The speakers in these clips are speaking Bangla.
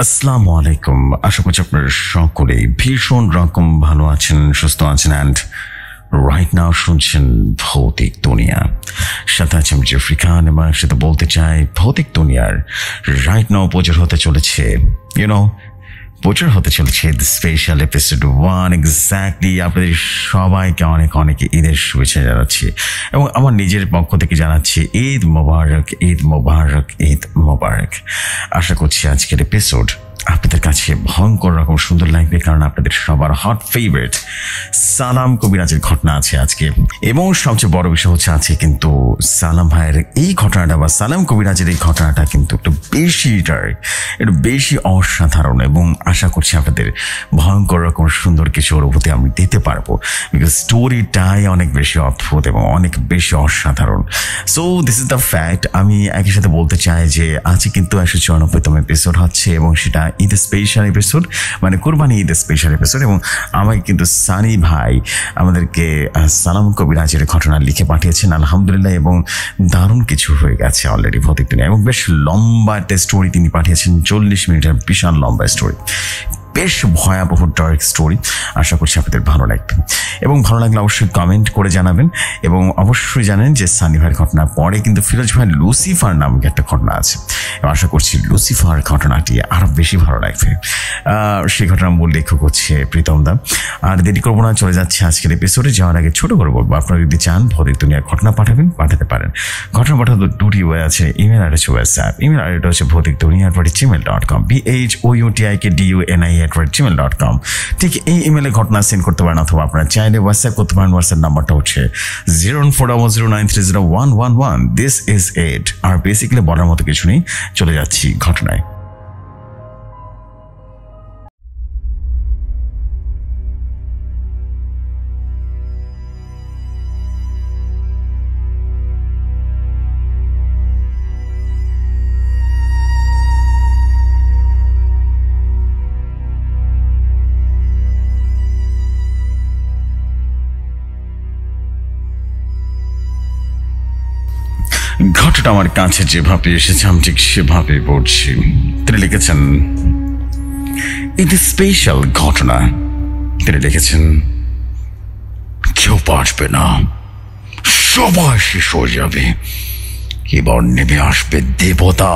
আসসালামু আলাইকুম। আশা করছি আপনারা সকলেই ভীষণ রকম ভালো আছেন, সুস্থ আছেন অ্যান্ড রাইট নাও শুনছেন ভৌতিক দুনিয়া। সাথে আছে আমি জেফরি খান এবং সাথে বলতে চাই ভৌতিক দুনিয়ার রাইট নাও প্রচার হতে চলেছে প্রচার হতে চলেছে স্পেশাল এপিসোড 1 এক্স্যাক্টলি। আপনাদের সবাইকে অনেক অনেক ঈদের শুভেচ্ছা জানাচ্ছি এবং আমার নিজের পক্ষ থেকে জানাচ্ছি ঈদ মোবারক, ঈদ মোবারক, ঈদ মোবারক। আশা করছি আজকের এপিসোড আপনাদের কাছে ভয়ঙ্কর রকম সুন্দর লাগবে, কারণ আপনাদের সবার হট ফেভারিট সালাম কবিরাজের ঘটনা আছে আজকে। এবং সবচেয়ে বড় বিষয় হচ্ছে আছে কিন্তু সালাম ভাইয়ের এই ঘটনাটা বা সালাম কবিরাজের এই ঘটনাটা কিন্তু একটু বেশি অসাধারণ এবং আশা করছি আপনাদের ভয়ঙ্কর রকম সুন্দর কিছু অনুভূতি আমি দিতে পারবো, বিকজ স্টোরিটাই অনেক বেশি অদ্ভুত এবং অনেক বেশি অসাধারণ। So this is the fact. আমি একই সাথে বলতে চাই যে আজকে কিন্তু 194তম এপিসোড হচ্ছে এবং সেটা ঈদ স্পেশাল এপিসোড, মানে কোরবানি ঈদ স্পেশাল এপিসোড। এবং আমাকে কিন্তু সানি ভাই আমাদেরকে সালাম কবিরাজের ঘটনা লিখে পাঠিয়েছেন আলহামদুলিল্লাহ, এবং দারুণ কিছু হয়ে গেছে অলরেডি ভৌতিক দুনিয়া। এবং বেশ লম্বা একটা স্টোরি তিনি পাঠিয়েছেন, 40 মিনিটের বিশাল লম্বা স্টোরি, বেশ ভয়াবহ ডার্ক স্টোরি। আশা করছি আপনাদের ভালো লাগবে এবং ভালো লাগলে অবশ্যই কমেন্ট করে জানাবেন। এবং অবশ্যই জানেন যে সানি ভাইয়ের ঘটনার পরে কিন্তু ফিরোজ ভাইয়ের লুসিফার নামক একটা ঘটনা আছে এবং আশা করছি লুসিফার ঘটনাটি আরও বেশি ভালো লাগবে। সেই ঘটনার মূল লেখক হচ্ছে প্রীতম দা। আর দেরি করবো না, চলে যাচ্ছে আজকের এপিসোডে। যাওয়ার আগে ছোট করে বলবো, আপনারা যদি চান ভৌতিক দুনিয়ার ঘটনা পাঠাতে পারেন। ঘটনা পাঠাতে দুটি ওয়ে আছে, ইমেল আর হচ্ছে হোয়াটসঅ্যাপ। ইমেল আইডিটা হচ্ছে ভৌতিক দুনিয়া @gmail.com, BHOUTIKDUNIA@gmail.com। ঠিক এই ইমেলে ঘটনা সেন্ড করতে পারেন, অথবা আপনারা চাইলে হোয়াটসঅ্যাপ করতে পারেন। হোয়াটসঅ্যাপ নাম্বারটা হচ্ছে 01400930111। This is it. আর বেসিক্যালি বলার মতো কিছু নেই, চলে যাচ্ছি ঘটনায়। ঘটনাটা আমার কাছে যেভাবে এসেছে আমি ঠিক সেভাবে পড়ছি। তিনি লিখেছেন ঈদ স্পেশাল ঘটনা। তিনি লিখেছেন কেউ বাঁচবে না, সবাই শেষ হয়ে যাবে, এবার নেমে আসবে দেবতা,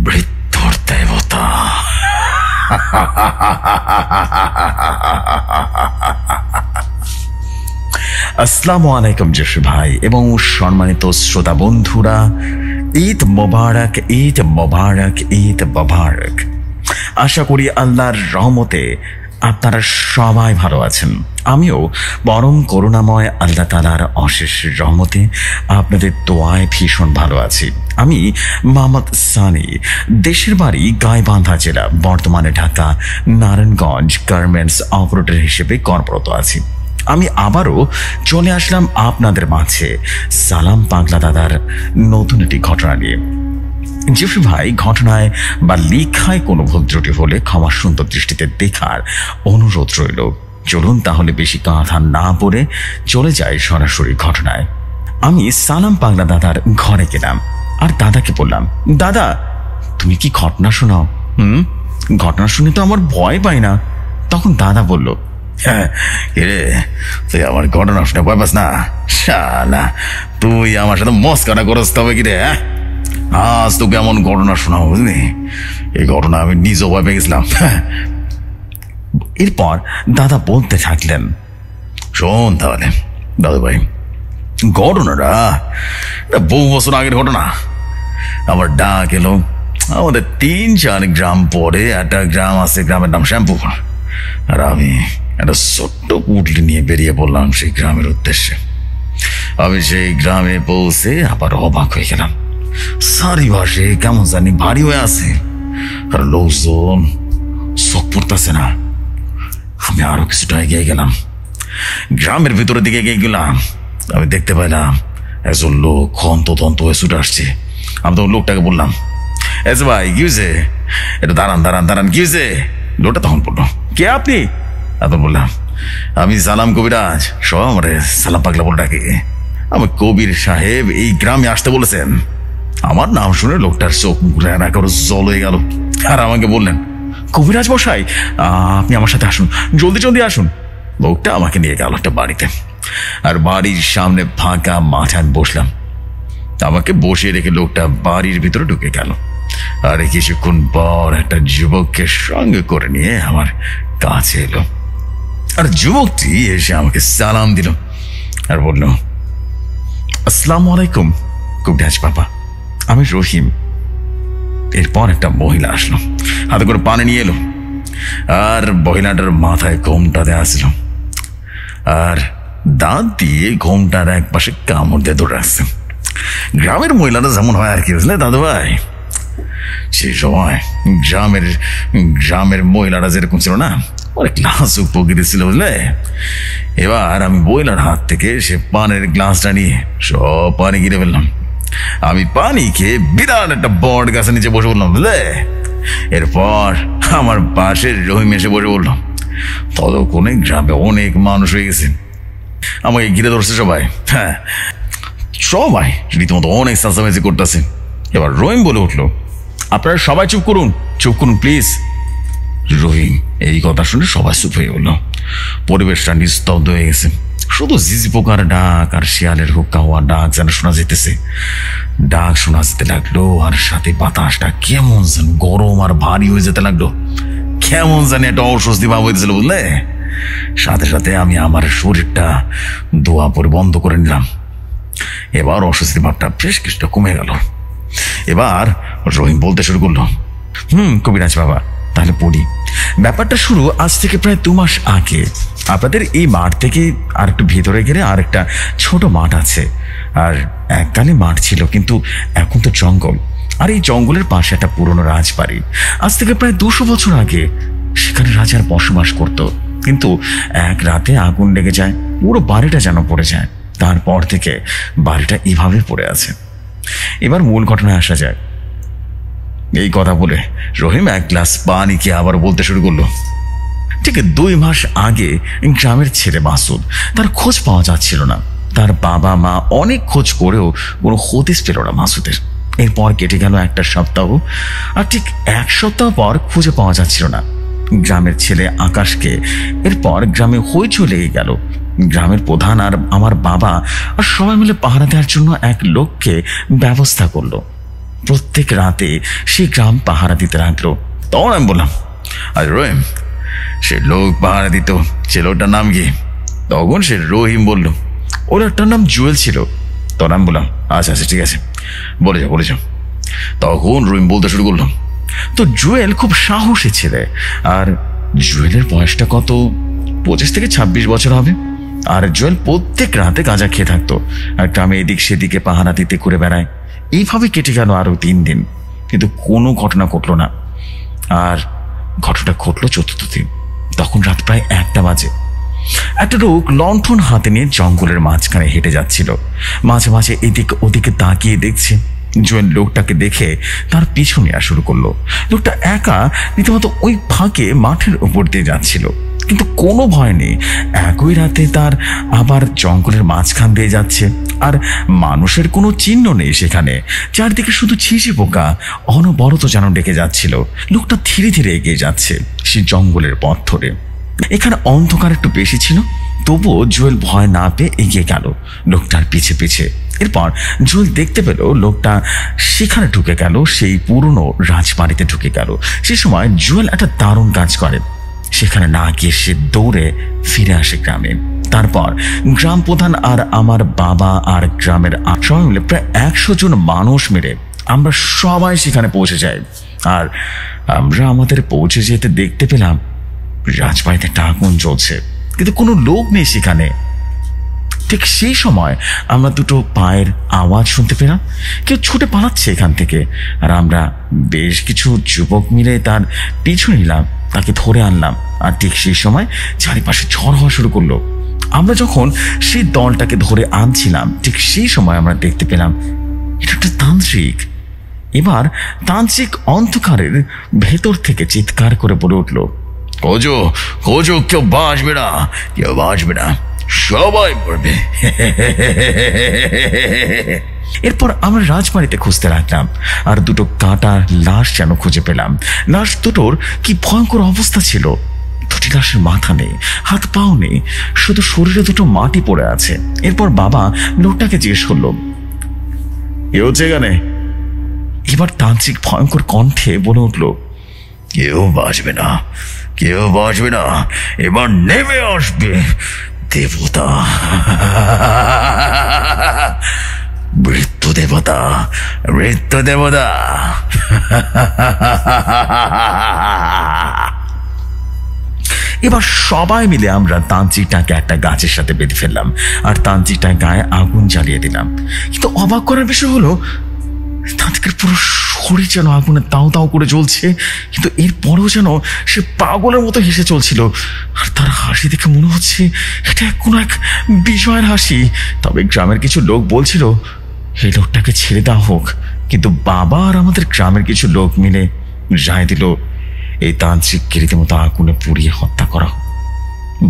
মৃত্যুর দেবতা। আসসালামু আলাইকুম জেফরি ভাই এবং সম্মানিত শ্রোতা বন্ধুরা, ঈদ মোবারক, ঈদ মোবারক, ঈদ মোবারক। আশা করি আল্লাহর রহমতে আপনারা সবাই ভালো আছেন। আমিও পরম করুণাময় আল্লাহ তাআলার অশেষ রহমতে আপনাদের দোয়ায় ভীষণ ভালো আছি। আমি মোহাম্মদ সানি, দেশের বাড়ি গাইবান্ধা জেলা, বর্তমানে ঢাকা নারায়ণগঞ্জ গার্মেন্টস অপারেটর হিসেবে কর্মরত আছি। আমি আবারও চলে আসলাম আপনাদের মাঝে সালাম পাগলা দাদার নতুন একটি ঘটনা নিয়ে। জেফরি ভাই ঘটনায় বা লেখায় কোনো ভুল ত্রুটি হলে ক্ষমা সুন্দর দৃষ্টিতে দেখার অনুরোধ রইল। চলুন তাহলে বেশি কাঁথা না পড়ে চলে যাই সরাসরি ঘটনায়। আমি সালাম পাগলা দাদার ঘরে গেলাম আর দাদাকে বললাম, দাদা তুমি কি ঘটনা শোনাও? ঘটনা শুনে তো আমার ভয় পাই না। তখন দাদা বলল, হ্যাঁ রে, তুই আমার ঘটনা শুনে ভয় পাস না? শালা তুই আমার সাথে মস্কারা করস তবে কি রে? আজ তোকে এমন ঘটনা শোনা, বুঝলি? এই ঘটনা আমি নিজেও ভয় পেয়ে গেছিলাম। এরপর দাদা বলতে থাকলেন, শোন তাহলে দাদু ভাই, ঘটনাটা বহু বছর আগের ঘটনা। আমার ডাক এলো, আমাদের 3-4 গ্রাম পরে একটা গ্রাম আছে, গ্রামের নাম শ্যামপুর। আর আমি একটা ছোট্ট পুটলি নিয়ে বেরিয়ে পড়লাম সেই গ্রামের উদ্দেশ্যে। আমি সেই গ্রামে পৌঁছে আবার অবাক হয়ে গেলাম, চারিপাশে কেমন জানি ভারী হয়ে আছে আর লোকজন চোখ পড়তেছে না। আমি আরো কিছুটা এগিয়ে গেলাম, গ্রামের ভিতরের দিকে এগিয়ে গেলাম। আমি দেখতে পাইলাম একজন লোক হন্তদন্ত হয়ে ছুটে আসছে। আমি তখন লোকটাকে বললাম, এসে ভাই কি হয়েছে? এটা দাঁড়ান দাঁড়ান দাঁড়ান, কি হয়েছে? লোকটা তখন বললো, কে আপনি? তখন বললাম, আমি সালাম কবিরাজ, সব আমার সালাম পাগলা বলে ডাকে। আমার কবির সাহেব এই গ্রামে আসতে বলেছেন। আমার নাম শুনে লোকটার চোখ রানা করে জল হয়ে গেল, আর আমাকে বললেন, কবিরাজ মশাই আপনি আমার সাথে আসুন, জলদি জলদি আসুন। লোকটা আমাকে নিয়ে গেল একটা বাড়িতে, আর বাড়ির সামনে ফাঁকা মাঠায় বসলাম। আমাকে বসিয়ে রেখে লোকটা বাড়ির ভিতরে ঢুকে গেল, আর কিছুক্ষণ পর একটা যুবককে সঙ্গে করে নিয়ে আমার কাছে এলো। আর যুবকটি এসে আমাকে সালাম দিল আর বলল, আসসালামু আলাইকুম কবিরাজ বাবা, আমি রহিম। এরপর একটা মহিলা আসলো, হাতে করে পানি নিয়ে এলো, আর মহিলাটার মাথায় ঘোমটাতে আসলো, আর দাঁত দিয়ে ঘোমটার এক পাশে কামড় দিয়ে ধরে আসছে। গ্রামের মহিলারা যেমন হয় আর কি, বুঝলে দাদু ভাই? সেই সময় গ্রামের মহিলারা যেরকম ছিল না, অনেক লাজুক প্রকৃতি ছিল, বুঝলে? এবার আমি মহিলার হাত থেকে সে পানের গ্লাসটা নিয়ে সব পানি গিরে ফেললাম। আমি পানি খেয়ে বিরাট একটা বট গাছের নিচে বসে বললাম, বুঝলে? এরপর আমার পাশে রহিম এসে বসে বললাম। ততক্ষণে গ্রামে অনেক মানুষ হয়ে গেছে, আমাকে ঘিরে ধরছে সবাই। হ্যাঁ, সবাই রীতিমতো অনেক চেঁচামেচি করতেছে। এবার রহিম বলে উঠলো, আপনারা সবাই চুপ করুন, চুপ করুন প্লিজ। রহিম এই কথা শুনে সবাই চুপ হয়ে গেল। পরিবেশটা নিস্তব্ধ হয়ে গেছে, শুধু ঝিঝি পোকার ডাক আর শিয়ালের হুক্কা হওয়া ডাক যেন শোনা যেতেছে। ডাক শোনা যেতে লাগলো, আর সাথে বাতাসটা কেমন যেন গরম আর ভারী হয়ে যেতে লাগলো। কেমন জানি একটা অস্বস্তি ভাব হইতেছিল, বুঝলে? সাথে সাথে আমি আমার শরীরটা দোয়া পরে বন্ধ করে নিলাম। এবার অস্বস্তি ভাবটা বেশ কিছুটা কমে গেল। এবার রহিম বলতে শুরু করলো, কবিরাজ বাবা, তাহলে পড়ি। ব্যাপারটা শুরু আজ থেকে প্রায় 2 মাস আগে। আপনাদের এই মাঠ থেকে আর একটু ভেতরে গেলে আর একটা ছোট মাঠ আছে, আর এককালে মাঠ ছিল, কিন্তু এখন তো জঙ্গল। আর এই জঙ্গলের পাশে একটা পুরনো রাজবাড়ি। আজ থেকে প্রায় 200 বছর আগে সেখানে রাজার বসবাস করত, কিন্তু এক রাতে আগুন লেগে যায়, পুরো বাড়িটা যেন পড়ে যায়। তারপর থেকে বাড়িটা এভাবে পড়ে আছে। এবার মূল ঘটনায় আসা যায়। এই কথা বলে রহিম এক গ্লাস পানি খেয়ে আবার বলতে শুরু করলো, ঠিক 2 মাস আগে গ্রামের ছেলে মাসুদ, তার খোঁজ পাওয়া যাচ্ছিল না। তার বাবা মা অনেক খোঁজ করেও কোনো হদিস পেল না মাসুদের। এরপর কেটে গেল একটা সপ্তাহ, আর ঠিক 1 সপ্তাহ পর খুঁজে পাওয়া যাচ্ছিল না গ্রামের ছেলে আকাশকে। এরপর গ্রামে হইচই লেগে গেল। গ্রামের প্রধান আর আমার বাবা আর সবাই মিলে পাহারা দেওয়ার জন্য এক লোককে ব্যবস্থা করলো। প্রত্যেক রাতে সে গ্রাম পাহারা দিতে লাগলো। তখন আমি বললাম, আর রহিম, সে লোক পাহারা দিত, সে লোকটার নাম কি? তখন সে রহিম বলল, ওর একটা নাম জুয়েল ছিল। তখন আমি বললাম, আচ্ছা আচ্ছা ঠিক আছে, বলে যাও। তখন রহিম বলতে শুরু করলাম, তো জুয়েল খুব সাহসী ছেলে। আর জুয়েলের বয়সটা কত, 25 থেকে 26 বছর হবে। আর জুয়েল প্রত্যেক রাতে গাঁজা খেয়ে থাকতো, আর গ্রামে এদিক সেদিকে পাহারা দিতে ঘুরে বেড়ায়। এইভাবে কেটে গেল আরো 3 দিন, কিন্তু কোনো ঘটনা ঘটলো না। আর ঘটনাটা ঘটলো 4র্থ দিন। তখন রাত প্রায় 1টা বাজে। একটা লোক লণ্ঠন হাতে নিয়ে জঙ্গলের মাঝখানে হেঁটে যাচ্ছিল। মাঝে মাঝে এদিক ওদিকে তাকিয়ে দেখছে। জুয়েল লোকটাকে দেখে তার পিছু নেওয়া শুরু করলো। লোকটা একা রীতিমতো ওই ফাঁকে মাঠের উপর দিয়ে যাচ্ছিল, কিন্তু কোনো ভয় নেই। একই রাতে তার আবার জঙ্গলের মাঝখান দিয়ে যাচ্ছে, আর মানুষের কোনো চিহ্ন নেই সেখানে। চারদিকে শুধু ছিঁচি পোকা অনবরত যেন ডেকে যাচ্ছিল। লোকটা ধীরে ধীরে এগিয়ে যাচ্ছে সে জঙ্গলের পথ ধরে। এখানে অন্ধকার একটু বেশি ছিল, তবুও জুয়েল ভয় না পেয়ে এগিয়ে গেল লোকটার পিছে পিছে। এরপর জুয়েল দেখতে পেল লোকটা সেখানে ঢুকে গেল, সেই পুরনো রাজবাড়িতে ঢুকে গেল। সে সময় জুয়েল একটা দারুণ কাজ করে। সেখানে না গিয়ে সে দৌড়ে ফিরে আসে গ্রামে। তারপর গ্রাম প্রধান আর আমার বাবা আর গ্রামের সবাই মিলে প্রায় 100 জন মানুষ মেরে আমরা সবাই সেখানে পৌঁছে যাই। আর আমরা আমাদের পৌঁছে যেতে দেখতে পেলাম রাজবাড়িতে একটা আগুন জ্বলছে, কিন্তু কোনো লোক নেই সেখানে। ঠিক সেই সময় আমরা দুটো পায়ের আওয়াজ শুনতে পেলাম, কেউ ছুটে পালাচ্ছে এখান থেকে। আর আমরা বেশ কিছু যুবক মিলে তার পিছু নিলাম, তাকে ধরে আনলাম। আর ঠিক সেই সময় চারিপাশে ঝড় হওয়া শুরু করলো। আমরা যখন সেই দলটাকে ধরে আনছিলাম, ঠিক সেই সময় আমরা দেখতে পেলাম এটা একটা তান্ত্রিক। এবার তান্ত্রিক অন্ধকারের ভেতর থেকে চিৎকার করে বলে উঠল, কোজো কোজো, কেউ বাঁচবে না, কেউ বাঁচবে না। সবাই মরবে। এরপর আমরা রাজবাড়িতে খুঁজতে লাগলাম, আর দুটো কাটা লাশ যেন খুঁজে পেলাম। লাশ দুটোর কি ভয়ঙ্কর অবস্থা ছিল। দুটি লাশের মাথা নেই, হাত পাও নেই, শুধু শরীরে দুটো মাটি পড়ে আছে। এরপর বাবা লোকটাকে জিজ্ঞেস করলো, কি হচ্ছে এখানে? এবার তান্ত্রিক ভয়ঙ্কর কণ্ঠে বলে উঠল, কেউ বাঁচবে না, কেউ বাঁচবে না, এবার নেমে আসবে দেবতা, মৃত্যু দেবতা, মৃত্যু দেবতা। এবার সবাই মিলে আমরা তান্ত্রিকটাকে একটা গাছের সাথে বেঁধে ফেললাম, আর তান্ত্রিকটার গায়ে আগুন জ্বালিয়ে দিলাম। কিন্তু অবাক করার বিষয় হলো, তান্ত্রিকের পুরো শরীর যেন আগুনে দাও দাও করে জ্বলছে, কিন্তু এরপরেও যেন সে পাগলের মতো হেসে চলছিল। আর তার হাসি দেখে মনে হচ্ছে এটা কোনো এক বিজয়ের হাসি। তবে গ্রামের কিছু লোক বলছিল এই লোকটাকে ছেড়ে দেওয়া হোক, কিন্তু বাবা আর আমাদের গ্রামের কিছু লোক মিলে রায় দিল এই তান্ত্রিককে রীতিমতো আগুনে পুড়িয়ে হত্যা করা হোক।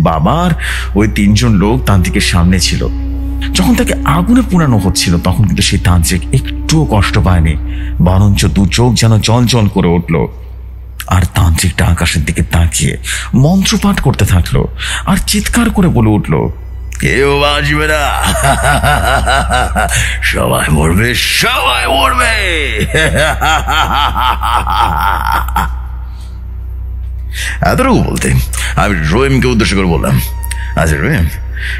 বাবার ওই তিনজন লোক তান্ত্রিকের সামনে ছিল। যখন তাকে আগুনে পোড়ানো হচ্ছিল তখন কিন্তু সেই তান্ত্রিক একটুও কষ্ট পায়নি, বরঞ্চ দু চোখ যেন জল জল করে উঠল। আর তান্ত্রিকটা আকাশের দিকে তাকিয়ে মন্ত্রপাঠ করতে থাকলো আর চিৎকার করে বলে উঠল, কেউ বাঁচবে না, সবাই মরবে, সবাই মরবে। এতটুকু বলতে আমি রহিমকে উদ্দেশ্য করে বললাম, আচ্ছা রহিম,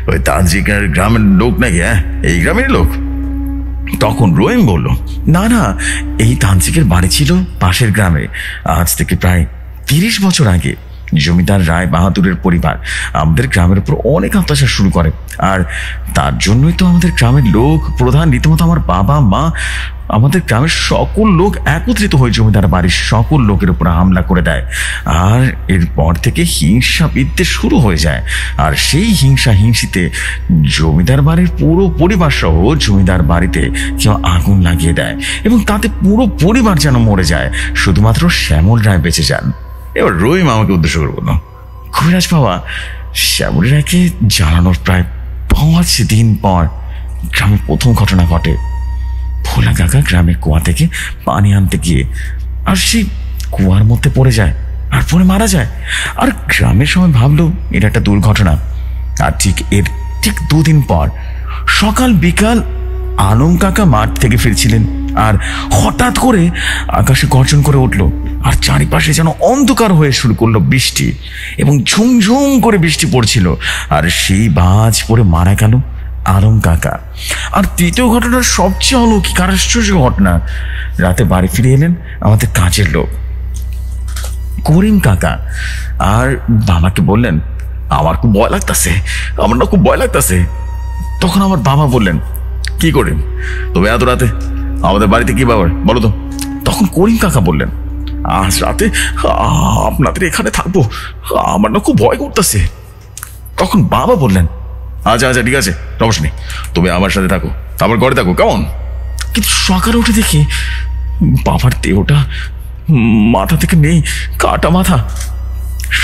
ওই তান্ত্রিকের গ্রামের লোক নাকি? হ্যাঁ, এই গ্রামের লোক? তখন রহিম বলল, না না, এই তান্ত্রিকের বাড়ি ছিল পাশের গ্রামে। আজ থেকে প্রায় 30 বছর আগে জমিদার রায় বাহাদুরের পরিবার আমাদের গ্রামের উপর অনেক অত্যাচার শুরু করে, আর তার জন্যই তো আমাদের গ্রামের লোক প্রধান রীতিমতো আমার বাবা মা, আমাদের গ্রামের সকল লোক একত্রিত হয়ে জমিদার বাড়ির সকল লোকের উপর হামলা করে দেয়। আর এরপর থেকে হিংসা বিদ্বেষ শুরু হয়ে যায়। আর সেই হিংসা হিংসিতে জমিদার বাড়ির পুরো পরিবার সহ জমিদার বাড়িতে কেউ আগুন লাগিয়ে দেয়, এবং তাতে পুরো পরিবার যেন মরে যায়, শুধুমাত্র শ্যামল রায় বেঁচে যান। এবার রহিম আমাকে উদ্দেশ্য করে বলল, কবিরাজ বাবা, শ্যামল রায়কে জ্বালানোর প্রায় 5 দিন পর গ্রামের প্রথম ঘটনা ঘটে। ভোলা কাকা গ্রামের কুয়া থেকে পানি আনতে গিয়ে আর সেই কুয়ার মধ্যে পড়ে যায় আর পরে মারা যায়। আর গ্রামের সবাই ভাবলো এটা একটা দুর্ঘটনা। আর এর ঠিক 2 দিন পর সকাল বিকাল আলম কাকা মাঠ থেকে ফিরছিলেন, আর হঠাৎ করে আকাশে গর্জন করে উঠল, আর চারিপাশে যেন অন্ধকার হয়ে শুরু করলো বৃষ্টি, এবং ঝুমঝুম করে বৃষ্টি পড়ছিল। আর সেই বাজ পড়ে মারা গেল আলম কাকা। আর তৃতীয় ঘটনার সবচেয়ে অলৌকিক আর আশ্চর্য ঘটনা, রাতে বাড়ি ফিরে এলেন আমাদের কাজের লোক করিম কাকা, আর বাবাকে বললেন, আমার খুব ভয় লাগতেছে, আমার না খুব ভয় লাগতেছে। তখন আমার বাবা বললেন, কি করিম, তবে এত রাতে আমাদের বাড়িতে কি ব্যাপার বলো তো? তখন করিম কাকা বললেন, আজ রাতে আপনাদের এখানে থাকবো, আমার না খুব ভয় করতেছে। তখন বাবা বললেন, আচ্ছা আচ্ছা ঠিক আছে, সমস্যা নেই, তুমি আমার সাথে থাকো, আমার ঘরে থাকো, কেমন? কিন্তু সকালে উঠে দেখি বাবার দেহটা মাথা থেকে নেই, কাটা মাথা,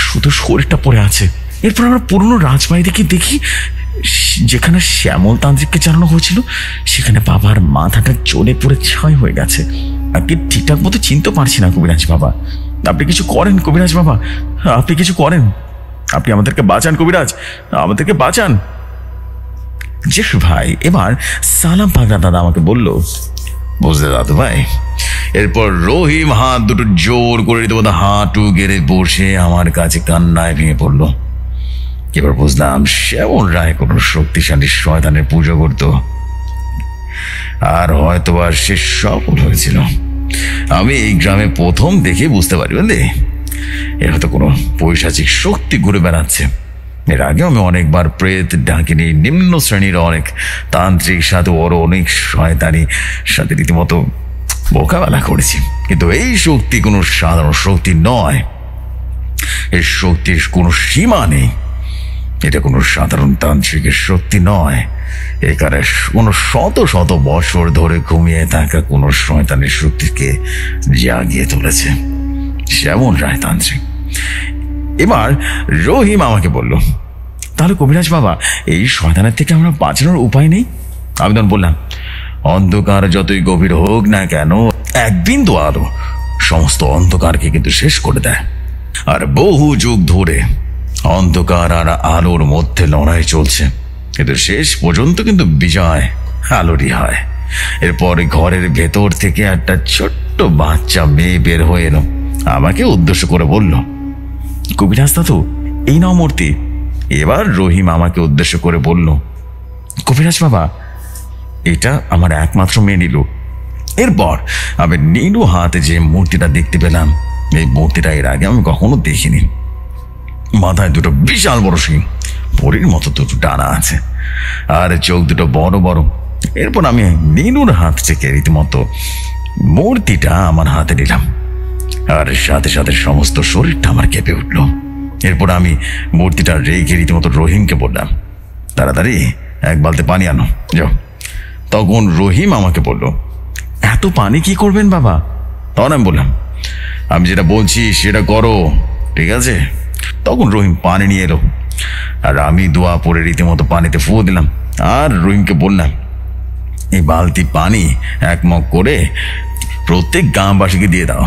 শুধু শরীরটা পড়ে আছে। এরপর আমরা পুরনো রাজবাড়ি থেকে দেখি যেখানে শ্যামল তান্ত্রিককে চালানো হয়েছিল সেখানে বাবার মাথাটা জ্বলে পুড়ে ছাই হয়ে গেছে। আপনি ঠিকঠাক মতো চিনতে পারছি না কবিরাজ বাবা, আপনি কিছু করেন কবিরাজ বাবা, আপনি কিছু করেন, আপনি আমাদেরকে বাঁচান কবিরাজ, আমাদেরকে বাঁচান। জেঠু ভাই এবার সালাম পাগড়া দাদা আমাকে বলল, বুঝলে দাদু ভাই। এরপর রহিম হাত দুটো জোর করে রীতিমতো হাঁটু গেড়ে বসে আমার কাছে কান্নায় ভেঙে পড়লো। এবার বুঝলাম শ্যামল রায় কোনো শক্তিশালী শয়তানের পুজো করত, আর হয়তোবা সে সফল হয়েছিল। আমি এই গ্রামে প্রথম দেখে বুঝতে পারি, বুঝলি, এর হয়তো কোনো পৈশাচিক শক্তি ঘুরে বেড়াচ্ছে। এর আগেও আমি অনেকবার প্রেত, ডাকিনী, নিম্ন শ্রেণীর অনেক তান্ত্রিক সাথে ওর অনেক শয়তানি সাথে রীতিমতো মোকাবেলা করেছি, কিন্তু এই শক্তি কোনো সাধারণ শক্তি নয়, এর শক্তির কোনো সীমা নেই। এটা কোনো সাধারণ তান্ত্রিকের শক্তি নয়, এখানে কোনো শত শত বছর ধরে ঘুমিয়ে থাকা কোনো শয়তানের শক্তিকে জাগিয়ে তুলেছে শ্যামল রায় তান্ত্রিক। এবার রহিম আমাকে বলল, তাহলে কবিরাজ বাবা, এই শয়তানের থেকে আমরা বাঁচানোর উপায় নেই? আমি তখন বললাম, অন্ধকার যতই গভীর হোক না কেন, এক বিন্দু আলো সমস্ত অন্ধকারকে কিন্তু শেষ করে দেয়। আর বহু যুগ ধরে অন্ধকার আর আলোর মধ্যে লড়াই চলছে, কিন্তু শেষ পর্যন্ত কিন্তু বিজয় আলোরই হয়। এরপর ঘরের ভেতর থেকে একটা ছোট্ট বাচ্চা মেয়ে বের হয়ে এলো, আমাকে উদ্দেশ্য করে বলল, কবিরাজ দাদু, এই নাও মূর্তি। এবার রহিম আমাকে উদ্দেশ্য করে বলল, কবিরাজ বাবা, এটা আমার একমাত্র মেয়ে নীলু। এরপর আমি নীলু হাতে যে মূর্তিটা দেখতে পেলাম, এই মূর্তিটা এর আগে আমি কখনো দেখিনি। মাথায় দুটো বিশাল বড় শিং, পরীর মতো দুটো ডানা আছে, আর চোখ দুটো বড় বড়। এরপর আমি নীলুর হাত থেকে রীতিমতো মূর্তিটা আমার হাতে নিলাম, আর সাথে সাথে সমস্ত শরীরটা আমার কেঁপে উঠল। এরপর আমি মূর্তিটা রেখে রীতিমতো রহিমকে বললাম, তাড়াতাড়ি এক বালতি পানি আনো, যাও। তখন রহিম আমাকে বলল, এত পানি কি করবেন বাবা? তখন আমি বললাম, আমি যেটা বলছি সেটা করো, ঠিক আছে? তখন রহিম পানি নিয়ে এলো, আর আমি দোয়া পরে রীতিমতো পানিতে ফুঁ দিলাম, আর রহিমকে বললাম, এই বালতি পানি এক মগ করে প্রত্যেক গ্রামবাসীকে দিয়ে দাও,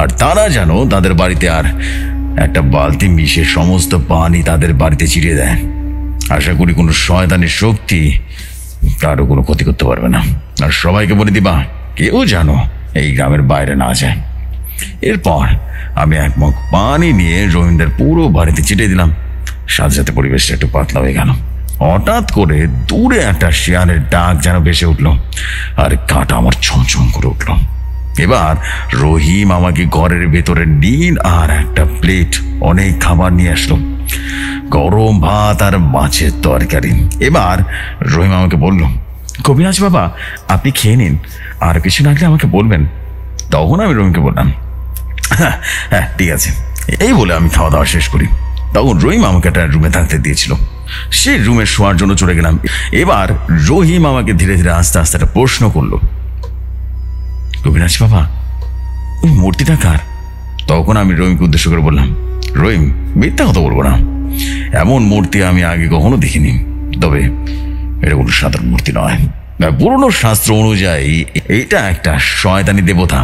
আর তারা যেন তাদের বাড়িতে আর একটা বালতি মিশে সমস্ত পানি তাদের বাড়িতে ছিটিয়ে দেয়। আশা করি কোনো শয়তানের শক্তি কারো কোনো ক্ষতি করতে পারবে না। আর সবাইকে বলে দিবা, কেউ যেন এই গ্রামের বাইরে না যায়। এরপর আমি এক মগ পানি নিয়ে রহিমদের পুরো বাড়িতে ছিটিয়ে দিলাম। সাথে সাথে পরিবেশটা একটু পাতলা হয়ে গেল। হঠাৎ করে দূরে একটা শিয়ালের ডাক যেন ভেসে উঠল, আর কাঁটা আমার ছমছম করে উঠল। এবার রহিম আমাকে ঘরের ভেতরে নীল আর একটা প্লেট অনেক খাবার নিয়ে আসলো, গরম ভাত আর মাছের তরকারি। এবার রহিম আমাকে বলল, কবিরাজ বাবা, আপনি খেয়ে নিন, আর কিছু লাগলে আমাকে বলবেন। তখন আমি রহিমকে বললাম, হ্যাঁ হ্যাঁ ঠিক আছে। এই বলে আমি খাওয়া দাওয়া শেষ করি। তখন রহিম আমাকে একটা রুমে থাকতে দিয়েছিল, সেই রুমে শোয়ার জন্য চলে গেলাম। এবার রহিম আমাকে ধীরে ধীরে আস্তে আস্তে একটা প্রশ্ন করলো, কবিরাজ বাবা, ওই মূর্তিটা কার? তখন আমি রহিমকে উদ্দেশ্য করে বললাম, রহিম, মিথ্যা কথা বলবো না, এমন মূর্তি আমি আগে কখনো দেখিনি। তবে এটা কোনো সাধারণ মূর্তি নয়, পুরনো শাস্ত্র অনুযায়ী এইটা একটা শয়তানি দেবতা।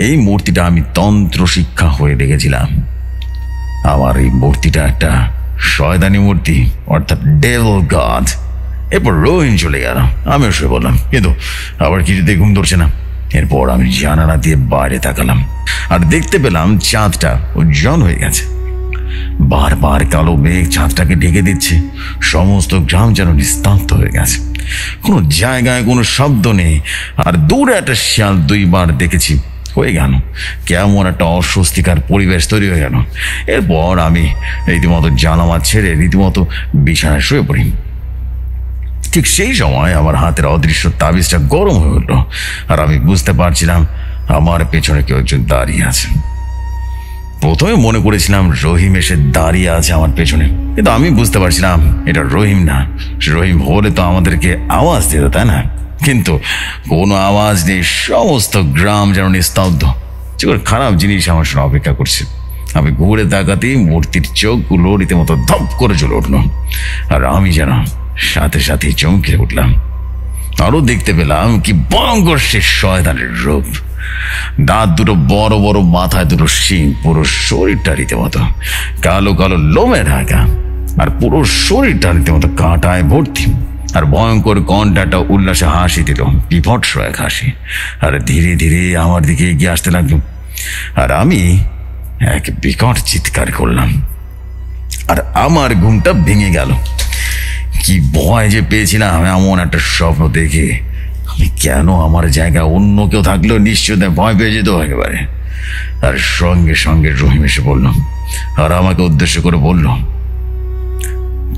এই মূর্তিটা আমি তন্ত্র শিক্ষা হয়ে দেখেছিলাম। আমার এই মূর্তিটা একটা শয়তানি মূর্তি, অর্থাৎ ডেভিল গড। এরপর রহিম চলে গেল, আমিও শুয়ে বললাম, কিন্তু আবার কিছুতে ঘুম ধরছে না। এরপর আমি জানালা দিয়ে বাইরে তাকালাম, আর দেখতে পেলাম চাঁদটা উজ্জ্বল হয়ে গেছে। বারবার কালো মেঘ চাঁদটাকে ঢেকে দিচ্ছে। সমস্ত গ্রাম যেন নিস্তব্ধ হয়ে গেছে, কোনো জায়গায় কোনো শব্দ নেই। আর দূরে একটা শিয়াল দুইবার দেখেছি। হয়ে গেল কেমন একটা অস্বস্তিকর পরিবেশ তৈরি হয়ে গেল। এরপর আমি রীতিমতো জানালা ছেড়ে রীতিমতো বিছানায় শুয়ে পড়ি। ঠিক সেই সময় আমার হাতের অদৃশ্য তাবিজটা গরম হয়ে উঠল, আর আমি বুঝতে পারছিলাম আমার পেছনে কেউ একজন দাঁড়িয়ে আছে। প্রথমে মনে করেছিলাম রহিম এসে দাঁড়িয়ে আছে আমার পেছনে, কিন্তু আমি বুঝতে পারছিলাম এটা রহিম না। রহিম হলে তো আমাদেরকে আওয়াজ দিত, তাই না? কিন্তু কোনো আওয়াজ নেই, সমস্ত গ্রাম যেন নিস্তব্ধ। খারাপ জিনিস আমার সামনে অপেক্ষা করছে। আমি ঘুরে তাকাতেই মূর্তির চোখগুলো রীতিমতো ধপ করে জ্বলে উঠলো, আর আমি যেন সাথে সাথে চমকে উঠলাম। আরো দেখতে পেলাম কি ভয়ঙ্কর সে শয়তানের রূপ। দাঁত দুটো বড় বড়, মাথায় দুটো শিং, পুরো শরীরটা রীতিমতো কালো কালো লোমে ঢাকা, আর পুরো শরীরটা রীতিমতো কাঁটায় ভর্তি। আর ভয়ঙ্কর কণ্ঠাটা উল্লাসে হাসি দিল, বিভৎস এক হাসি। আর ধীরে ধীরে আমার দিকে এগিয়ে আসতে লাগলো, আর আমি এক বিকট চিৎকার করলাম, আর আমার ঘুমটা ভেঙে গেল। কি ভয় যে পেয়েছিলাম এমন একটা স্বপ্ন দেখে। আমি কেন আমার জায়গায় অন্য কেউ থাকলেও নিশ্চয় ভয় পেয়ে যেত একেবারে। আর সঙ্গে সঙ্গে রহিম এসে বলল, আর আমাকে উদ্দেশ্য করে বলল,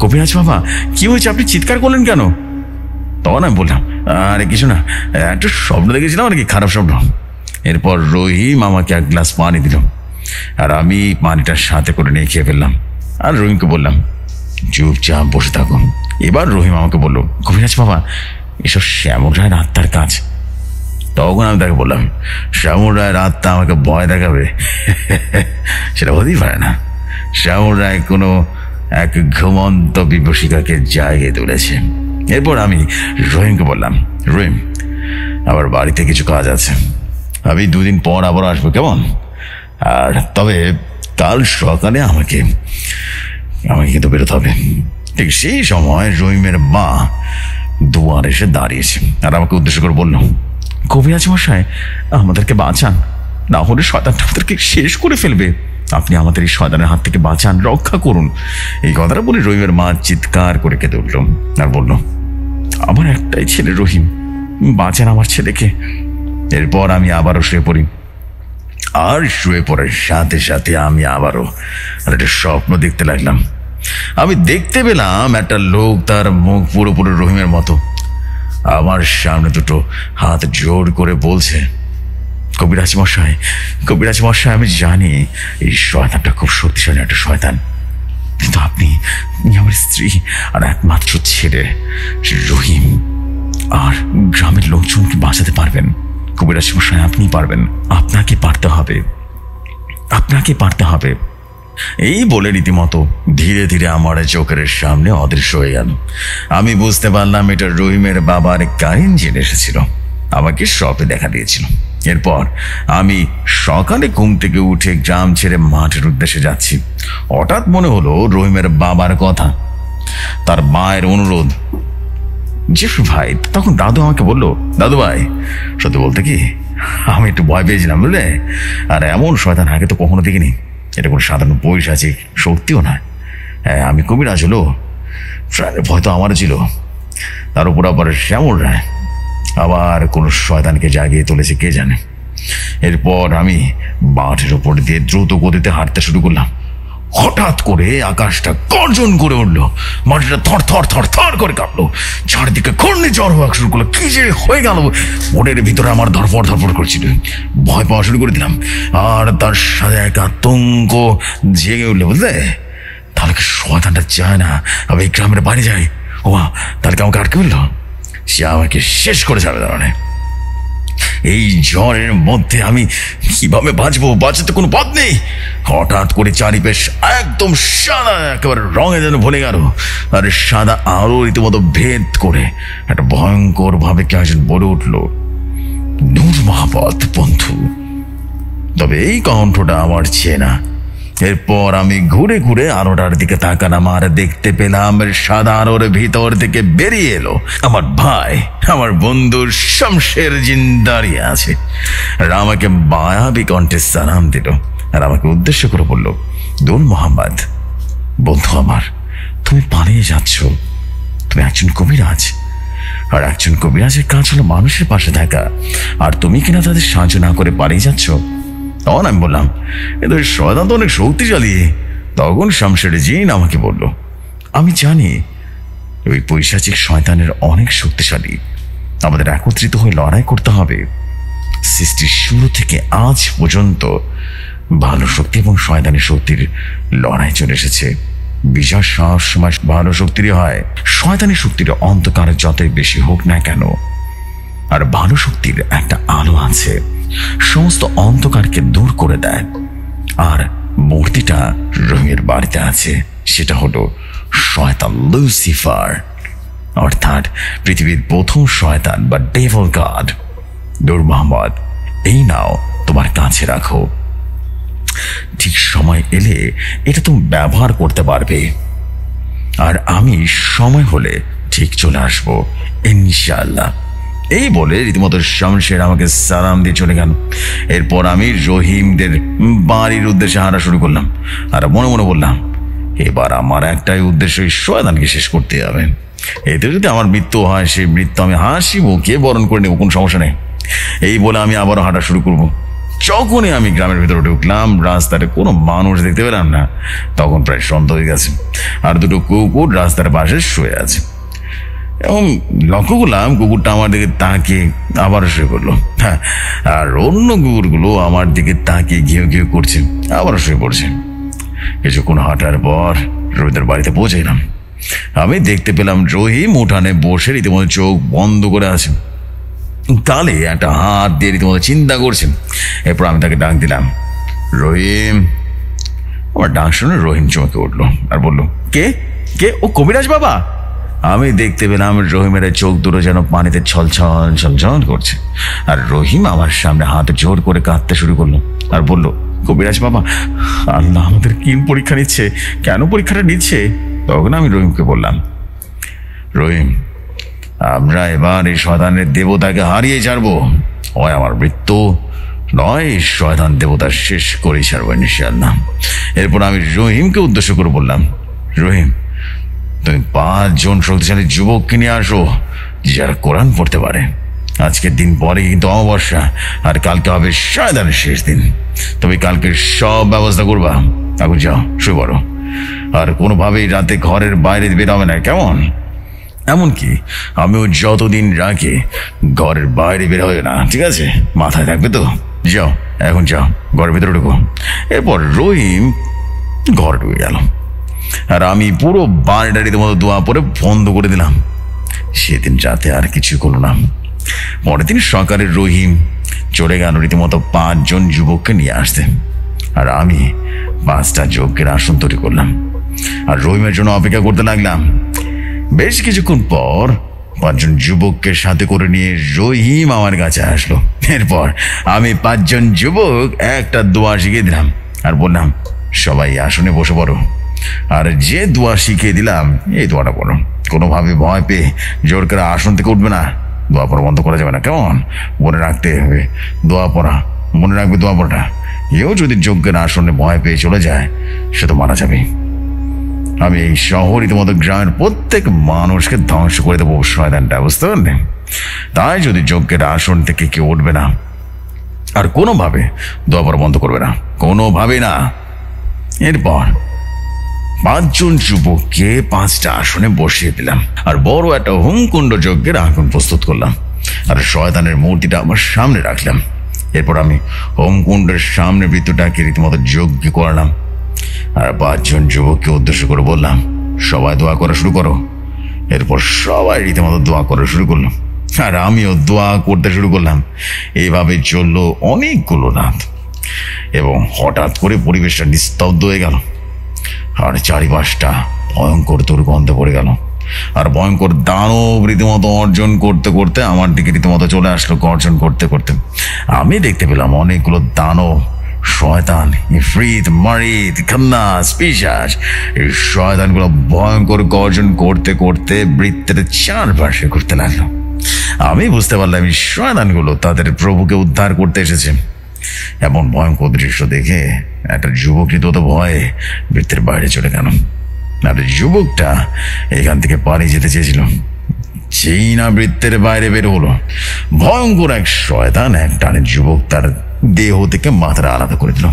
কবিরাজ বাবা, কি হয়েছে? আপনি চিৎকার করলেন কেন? তখন আমি বললাম, আরে কিছু না, একটা স্বপ্ন দেখেছিলাম আর কি, খারাপ স্বপ্ন। এরপর রহিম আমাকে এক গ্লাস পানি দিল, আর আমি পানিটা সাথে করে নিয়ে খেয়ে ফেললাম। আর রহিমকে বললাম, চুপচাপ বসে থাকুন। এবার রহিম আমাকে বলল, কবিরাজ বাবা, এসব শ্যামল রায়ের আত্মার কাজ। তখন আমি তাকে বললাম, শ্যামল রায়ের আত্মা আমাকে ভয় দেখাবে? সেটা হতেই পারে না। শ্যামল রায় কোনো এক ঘুমন্ত বিভীষিকাকে জাগিয়ে তুলেছে। এরপর আমি রহিমকে বললাম, রহিম, আমার বাড়িতে কিছু কাজ আছে, আমি 2 দিন পর আবার আসবো, কেমন? আর তবে কাল সকালে আমাকে কিন্তু বেরোতে হবে। ঠিক সেই সময় রহিমের মা দুয়ার এসে দাঁড়িয়েছে আর আমাকে উদ্দেশ্য করে বলল, কবিরাজ মশাই, আমাদেরকে বাঁচান, না হলে শয়তানটা আমাদেরকে শেষ করে ফেলবে। আপনি আমাদের এই শয়তানের হাত থেকে বাঁচান, রক্ষা করুন। এই কথাটা বলে রহিমের মা চিৎকার করে কেঁদে উঠল আর বলল, আমার একটাই ছেলে রহিম, বাঁচান আমার ছেলেকে। এরপর আমি আবারও শুয়ে পড়ি, আর শুয়ে পড়ার সাথে সাথে আমি আবারও একটা স্বপ্ন দেখতে লাগলাম। আমি দেখতে পেলাম একটা লোক, তার মুখ পুরোপুরি রহিমের মতো, আমার সামনে দুটো হাত জোর করে বলছে, কবিরাজ মশাই, কবিরাজ মশাই, আমি জানি এই শয়তানটা খুব শক্তিশালী একটা শয়তান, কিন্তু আপনি আমার স্ত্রী আর একমাত্র ছেলে রহিম আর গ্রামের লোকজনকে বাঁচাতে পারবেন। কবিরাজ মশাই, আপনি পারবেন, আপনাকে পারতে হবে, আপনাকে পারতে হবে। এই বলে রীতিমতো ধীরে ধীরে আমার চোখের সামনে অদৃশ্য হয়ে গেল। আমি বুঝতে পারলাম এটা রহিমের বাবার কারিন জেনে এসেছিল, আমাকে স্বপ্নে দেখা দিয়েছিল। এরপর আমি সকালে ঘুম থেকে উঠে গ্রাম ছেড়ে মাঠের উদ্দেশ্যে যাচ্ছি। হঠাৎ মনে হলো রহিমের বাবার কথা, তার মায়ের অনুরোধ। জেফরি ভাই, তখন দাদু আমাকে বলল, দাদু ভাই, সত্যি বলতে কি আমি একটু ভয় পেয়েছিলাম, বুঝলে? আর এমন শয়তান আগে তো কখনো দেখিনি। এটা কোনো সাধারণ পৈশাচিক শক্তিও নয়। আমি কবিরাজ হলো, ভয় তো আমারও ছিল। তার উপর আবার শ্যামল রায় আবার কোনো শয়তানকে জাগিয়ে তুলেছে কে জানে। এরপর আমি মাঠের উপর দিয়ে দ্রুত গতিতে হাঁটতে শুরু করলাম। হঠাৎ করে আকাশটা গর্জন করে উঠলো, মাটিটা থর থর থর থর করে কাঁপলো, চারদিকে ঘূর্ণিঝড় হওয়া শুরু করলো। কি যে হয়ে গেল, মনের ভিতরে আমার ধরফর ধরফর করছিল। ভয় পাওয়া শুরু করে দিলাম, আর তার সাথে এক আতঙ্ক জেগে উঠলো, বুঝলে? তাহলে কি শয়তানটা চায় না আমি এই গ্রামের বাইরে যাই? ও তাহলে কি আমাকে আটকে ফেললো? সে আমাকে শেষ করে যাবে। দাঁড়ানে এই ঝড়ের মধ্যে আমি কিভাবে বাঁচবো? বাঁচাতে কোনো পথ নেই। হঠাৎ করে চারিপাশ একদম সাদা, একেবারে রঙে যেন ভুলে গেল। আর সাদা আরো রীতিমতো ভেদ করে একটা ভয়ঙ্কর ভাবে কে একজন বলে উঠলো, নূর মোহাম্মদ বন্ধু। তবে এই কণ্ঠটা আমার চেনা। এরপর আমি ঘুরে ঘুরে আলোটার দিকে তাকালাম আর দেখতে পেলাম সাদা আলোর ভিতর থেকে বেরিয়ে এলো আমার ভাই, আমার বন্ধু শমশের জিন দাঁড়িয়ে আছে। আর আমাকে মায়াবী কণ্ঠে সালাম দিল আর আমাকে উদ্দেশ্য করে বলল, নূর মোহাম্মদ বন্ধু আমার, তুমি পালিয়ে যাচ্ছ। তুমি একজন কবিরাজ, আর একজন কবিরাজের কাজ হলো মানুষের পাশে থাকা, আর তুমি কিনা তাদের সাহায্য না করে পালিয়ে যাচ্ছ। তখন আমি বললাম, এদের শয়তান তো অনেক শক্তিশালী। তখন শমশের জিন আমাকে বলল, আমি জানি ওই পৈশাচিক শয়তানের অনেক শক্তিশালী, আমাদের একত্রিত হয়ে লড়াই করতে হবে। সৃষ্টির শুরু থেকে আজ পর্যন্ত ভালো শক্তি এবং শয়তানি শক্তির লড়াই চলে এসেছে। বিজয় সব সময় ভালো শক্তিরই হয়। শয়তানি শক্তির অন্ধকার যতই বেশি হোক না কেন, আর ভালো শক্তির একটা আলো আছে, সমস্ত অন্ধকারকে দূর করে দেয়। আর মূর্তিটা রহিমের বাড়িতে আছে, সেটা হলো শয়তান লুসিফার, অর্থাৎ পৃথিবীর প্রথম শয়তান বা ডেভিল গড। নূর মোহাম্মদ, এই নাও, তোমার কাছে রাখো। ঠিক সময় এলে এটা তুমি ব্যবহার করতে পারবে, আর আমি সময় হলে ঠিক চলে আসবো ইনশাআল্লাহ। এই বলে রীতিমতো শমশের আমাকে সালাম দিয়ে চলে গেল। এরপর আমি রহিমদের বাড়ির উদ্দেশ্যে হাঁটা শুরু করলাম, আর মনে মনে বললাম, এবার আমার একটাই উদ্দেশ্য, এই শয়তানকে শেষ করতে হবে। এতে যদি আমার মৃত্যু হয়, সেই মৃত্যু আমি হাসি মুখে বরণ করে নেবো, কোনো সমস্যা নেই। এই বলে আমি আবারও হাঁটা শুরু করব। যখনই আমি গ্রামের ভিতরে ঢুকলাম, রাস্তাতে কোনো মানুষ দেখতে পেলাম না। তখন প্রায় সন্ধ্যা হয়ে গেছে, আর দুটো কুকুর রাস্তার পাশে শুয়ে আছে। এবং লক্ষ্য করলাম কুকুরটা আমার দিকে তাকিয়ে আবার শুয়ে পড়লো, হ্যাঁ, আর অন্য কুকুরগুলো আমার দিকে তাকিয়ে ঘিউ ঘিউ করছে, আবার শুয়ে পড়ছে। কিছুক্ষণ হাঁটার পর রহিমদের বাড়িতে পৌঁছাইলাম। আমি দেখতে পেলাম রহিম উঠানে বসে রীতিমতো চোখ বন্ধ করে আছে, তালে একটা হাত দিয়ে রীতিমতো চিন্তা করছে। এরপর আমি তাকে ডাক দিলাম, রহিম। ও আমার ডাক শুনে রহিম চমকে উঠলো আর বলল, কে কে? ও কবিরাজ বাবা? আমি দেখতে পেলাম রহিমের চোখ দুটো যেন পানিতে ছলছল ছলছল করছে। আর রহিম আমার সামনে হাত জোর করে কাঁদতে শুরু করলো আর বলল, কবিরাজ বাবা, আল্লাহ আমাদের কি পরীক্ষা নিচ্ছে? কেন পরীক্ষাটা নিচ্ছে? তখন আমি রহিমকে বললাম, রহিম, আমরা এবার এই শয়তানের দেবতাকে হারিয়ে ছাড়বো। হয় আমার মৃত্যু, নয় শয়তান দেবতা শেষ করে ছাড়বো ইনশাআল্লাহ। এরপর আমি রহিমকে উদ্দেশ্য করে বললাম, রহিম, তুমি 5 জন শক্তিশালী যুবককে নিয়ে আসো যারা কোরআন পড়তে পারে। আজকের দিন পরে কিন্তু অমাবস্যা, আর কালকে হবে শয়তানের শেষ দিন। তুমি কালকে সব ব্যবস্থা করবা। এখন যাও, শুয়ে পড়ো, আর কোনোভাবেই রাতে ঘরের বাইরে বের হবে না, কেমন? এমনকি আমিও যতদিন রাখি ঘরের বাইরে বের হবে না, ঠিক আছে? মাথায় থাকবে তো? যাও, এখন যাও, ঘরের ভিতরে ঢুকো। এরপর রহিম ঘরে ঢুকে গেল, আর আমি পুরো বাড়িটা রীতিমতো দোয়া পরে বন্ধ করে দিলাম। সেদিন রাতে আর কিছু করলো না। পরের দিন সকালে রহিম চলে গেল রীতিমতো 5 জন যুবককে নিয়ে আসতে, আর আমি 5টা যজ্ঞের আসন তৈরি করলাম আর রহিমের জন্য অপেক্ষা করতে লাগলাম। বেশ কিছুক্ষণ পর 5 জন যুবককে সাথে করে নিয়ে রহিম আমার কাছে আসলো। এরপর আমি 5 জন যুবক একটা দোয়া শিখিয়ে দিলাম আর বললাম, সবাই আসনে বসে পড়ো, আর যে দোয়া শিখিয়ে দিলাম এই দোয়াটা পড়ো। কোনোভাবে ভয় পেয়ে জোর করে আসন থেকে উঠবে না, দোয়া পড়া বন্ধ করা যাবে না, কেমন? মনে রাখতে হবে দোয়া পড়া, মনে রাখবে দোয়া পড়াটা। এও যদি যজ্ঞের আসনে ভয় পেয়ে চলে যায়, সে তো মারা যাবে। আমি এই শহর রীতিমতো গ্রামের প্রত্যেক মানুষকে ধ্বংস করে দেবো শয়তানটা, বুঝতে পারলে? তাই যদি যজ্ঞের আসন থেকে কেউ উঠবে না আর কোনোভাবে দোয়া পড়া বন্ধ করবে না, কোনোভাবে না। এরপর 5 জন যুবককে 5টা আসনে বসিয়ে দিলাম আর বড় একটা হোমকুণ্ড যজ্ঞের আগুন প্রস্তুত করলাম আর শয়তানের মূর্তিটা আমার সামনে রাখলাম। এরপর আমি হোমকুণ্ডের সামনে বৃত্তটাকে রীতিমতো যজ্ঞ করলাম আর 5 জন যুবককে উদ্দেশ্য করে বললাম, সবাই দোয়া করা শুরু করো। এরপর সবাই রীতিমতো দোয়া করা শুরু করলো আর আমিও দোয়া করতে শুরু করলাম। এইভাবে চললো অনেকগুলো রাত এবং হঠাৎ করে পরিবেশটা নিস্তব্ধ হয়ে গেল আর চারিপাশটা ভয়ঙ্কর দুর্গন্ধে পড়ে গেল। আর ভয়ঙ্কর দানব রীতিমতো অর্জন করতে করতে আমার দিকে রীতিমতো চলে আসলো গর্জন করতে করতে। আমি দেখতে পেলাম অনেকগুলো দানব, শয়তান, ইফরিত, মারিত, খান্নাস, পিশাচ, এই শয়তানগুলো ভয়ঙ্কর গর্জন করতে করতে বৃত্তের চারপাশে ঘুরতে লাগলো। আমি বুঝতে পারলাম এই শয়তানগুলো তাদের প্রভুকে উদ্ধার করতে এসেছে। এমন ভয়ঙ্কর দৃশ্য দেখে একটা যুবক রীতিমতো ভয়ে বৃত্তের বাইরে চলে গেল। আর যুবকটা এখান থেকে পালিয়ে যেতে চেয়েছিল, যেই না বৃত্তের বাইরে বের হলো, ভয়ঙ্কর এক শয়তান এক টানে যুবক তার দেহ থেকে মাথাটা আলাদা করে দিল।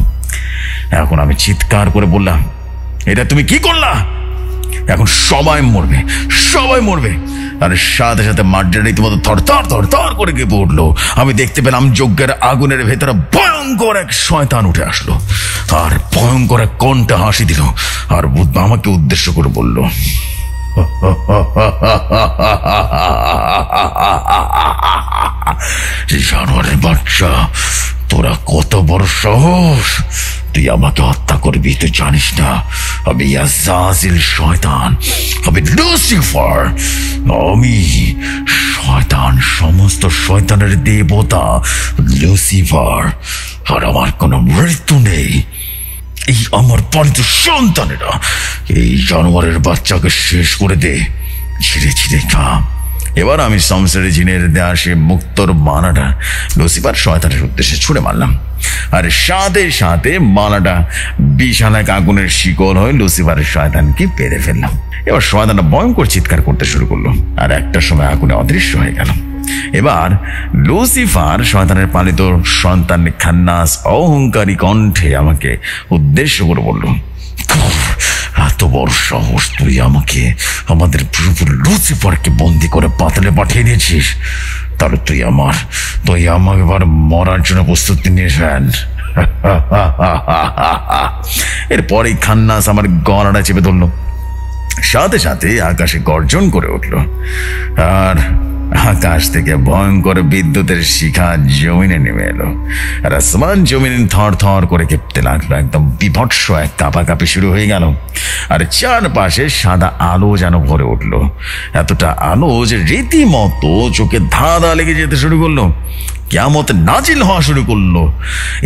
এখন আমি চিৎকার করে বললাম, এটা তুমি কি করলা? এখন সবাই মরবে, সবাই মরবে। আর সাথে সাথে মাঠটা রীতিমতো থরথর থরথর করে কেঁপে উঠলো। আমি দেখতে পেলাম যজ্ঞের আগুনের ভেতরে ভয়ঙ্কর এক শয়তান উঠে আসলো আর ভয়ঙ্কর এক কণ্ঠে হাসি দিল আর আমাকে উদ্দেশ্য করে বলল, জানোয়ারের বাচ্চা, তোরা কত বড় সাহস! তুই আমাকে হত্যা করবি? তুই জানিস না আমি আযাজিল শয়তান, আমি লুসিফার, আমি শয়তান, সমস্ত শয়তানের দেবতা লুসিফার। আর আমার কোনো মৃত্যু নেই। এই আমার পালিত সন্তানেরা এই জানোয়ারের বাচ্চাকে শেষ করে দে, ছিঁড়ে ছিঁড়ে খা। এবার আমি শামসের জিনের দেয়া সে মুক্তর মালাটা লুসিফার শয়তানের উদ্দেশ্যে ছুঁড়ে মারলাম আর সাথে সাথে মালাটা বিশাল এক আগুনের শিকল হয়ে লুসিফারের শয়তানকে পেরে ফেললাম। এবার শয়তানটা ভয়ঙ্কর চিৎকার করতে শুরু করলো আর একটা সময় আগুনে অদৃশ্য হয়ে গেল। এবার লুসিফার শয়তানের পালিত সন্তান খান্নাস অহংকারী কণ্ঠে আমাকে উদ্দেশ্য করে বলল, এত বড় সাহস! তুই আমাকে, আমাদের প্রভু লুসিফারকে বন্দি করে পাতালে পাঠিয়ে দিয়েছিস? তাহলে তুই আমাকে এবার মরার জন্য প্রস্তুতি নিয়ে ফেল। এরপরে খান্নাস আমার গলাটা চেপে ধরলো, সাথে সাথে আকাশে গর্জন করে উঠল আর আকাশ থেকে ভয়ঙ্কর বিদ্যুতের শিখা জমিনে নেমে এলো। আর আসমান জমিন থর থর করে কেঁপতে লাগলো। একদম বিভৎস এক কাঁপাকাঁপি শুরু হয়ে গেল। আর চারপাশে সাদা আলো যেন ভরে উঠলো। এতটা আলো যে রীতিমতো চোখে ধাঁধা লেগে যেতে শুরু করলো। কিয়ামত নাজিল হওয়া শুরু করলো।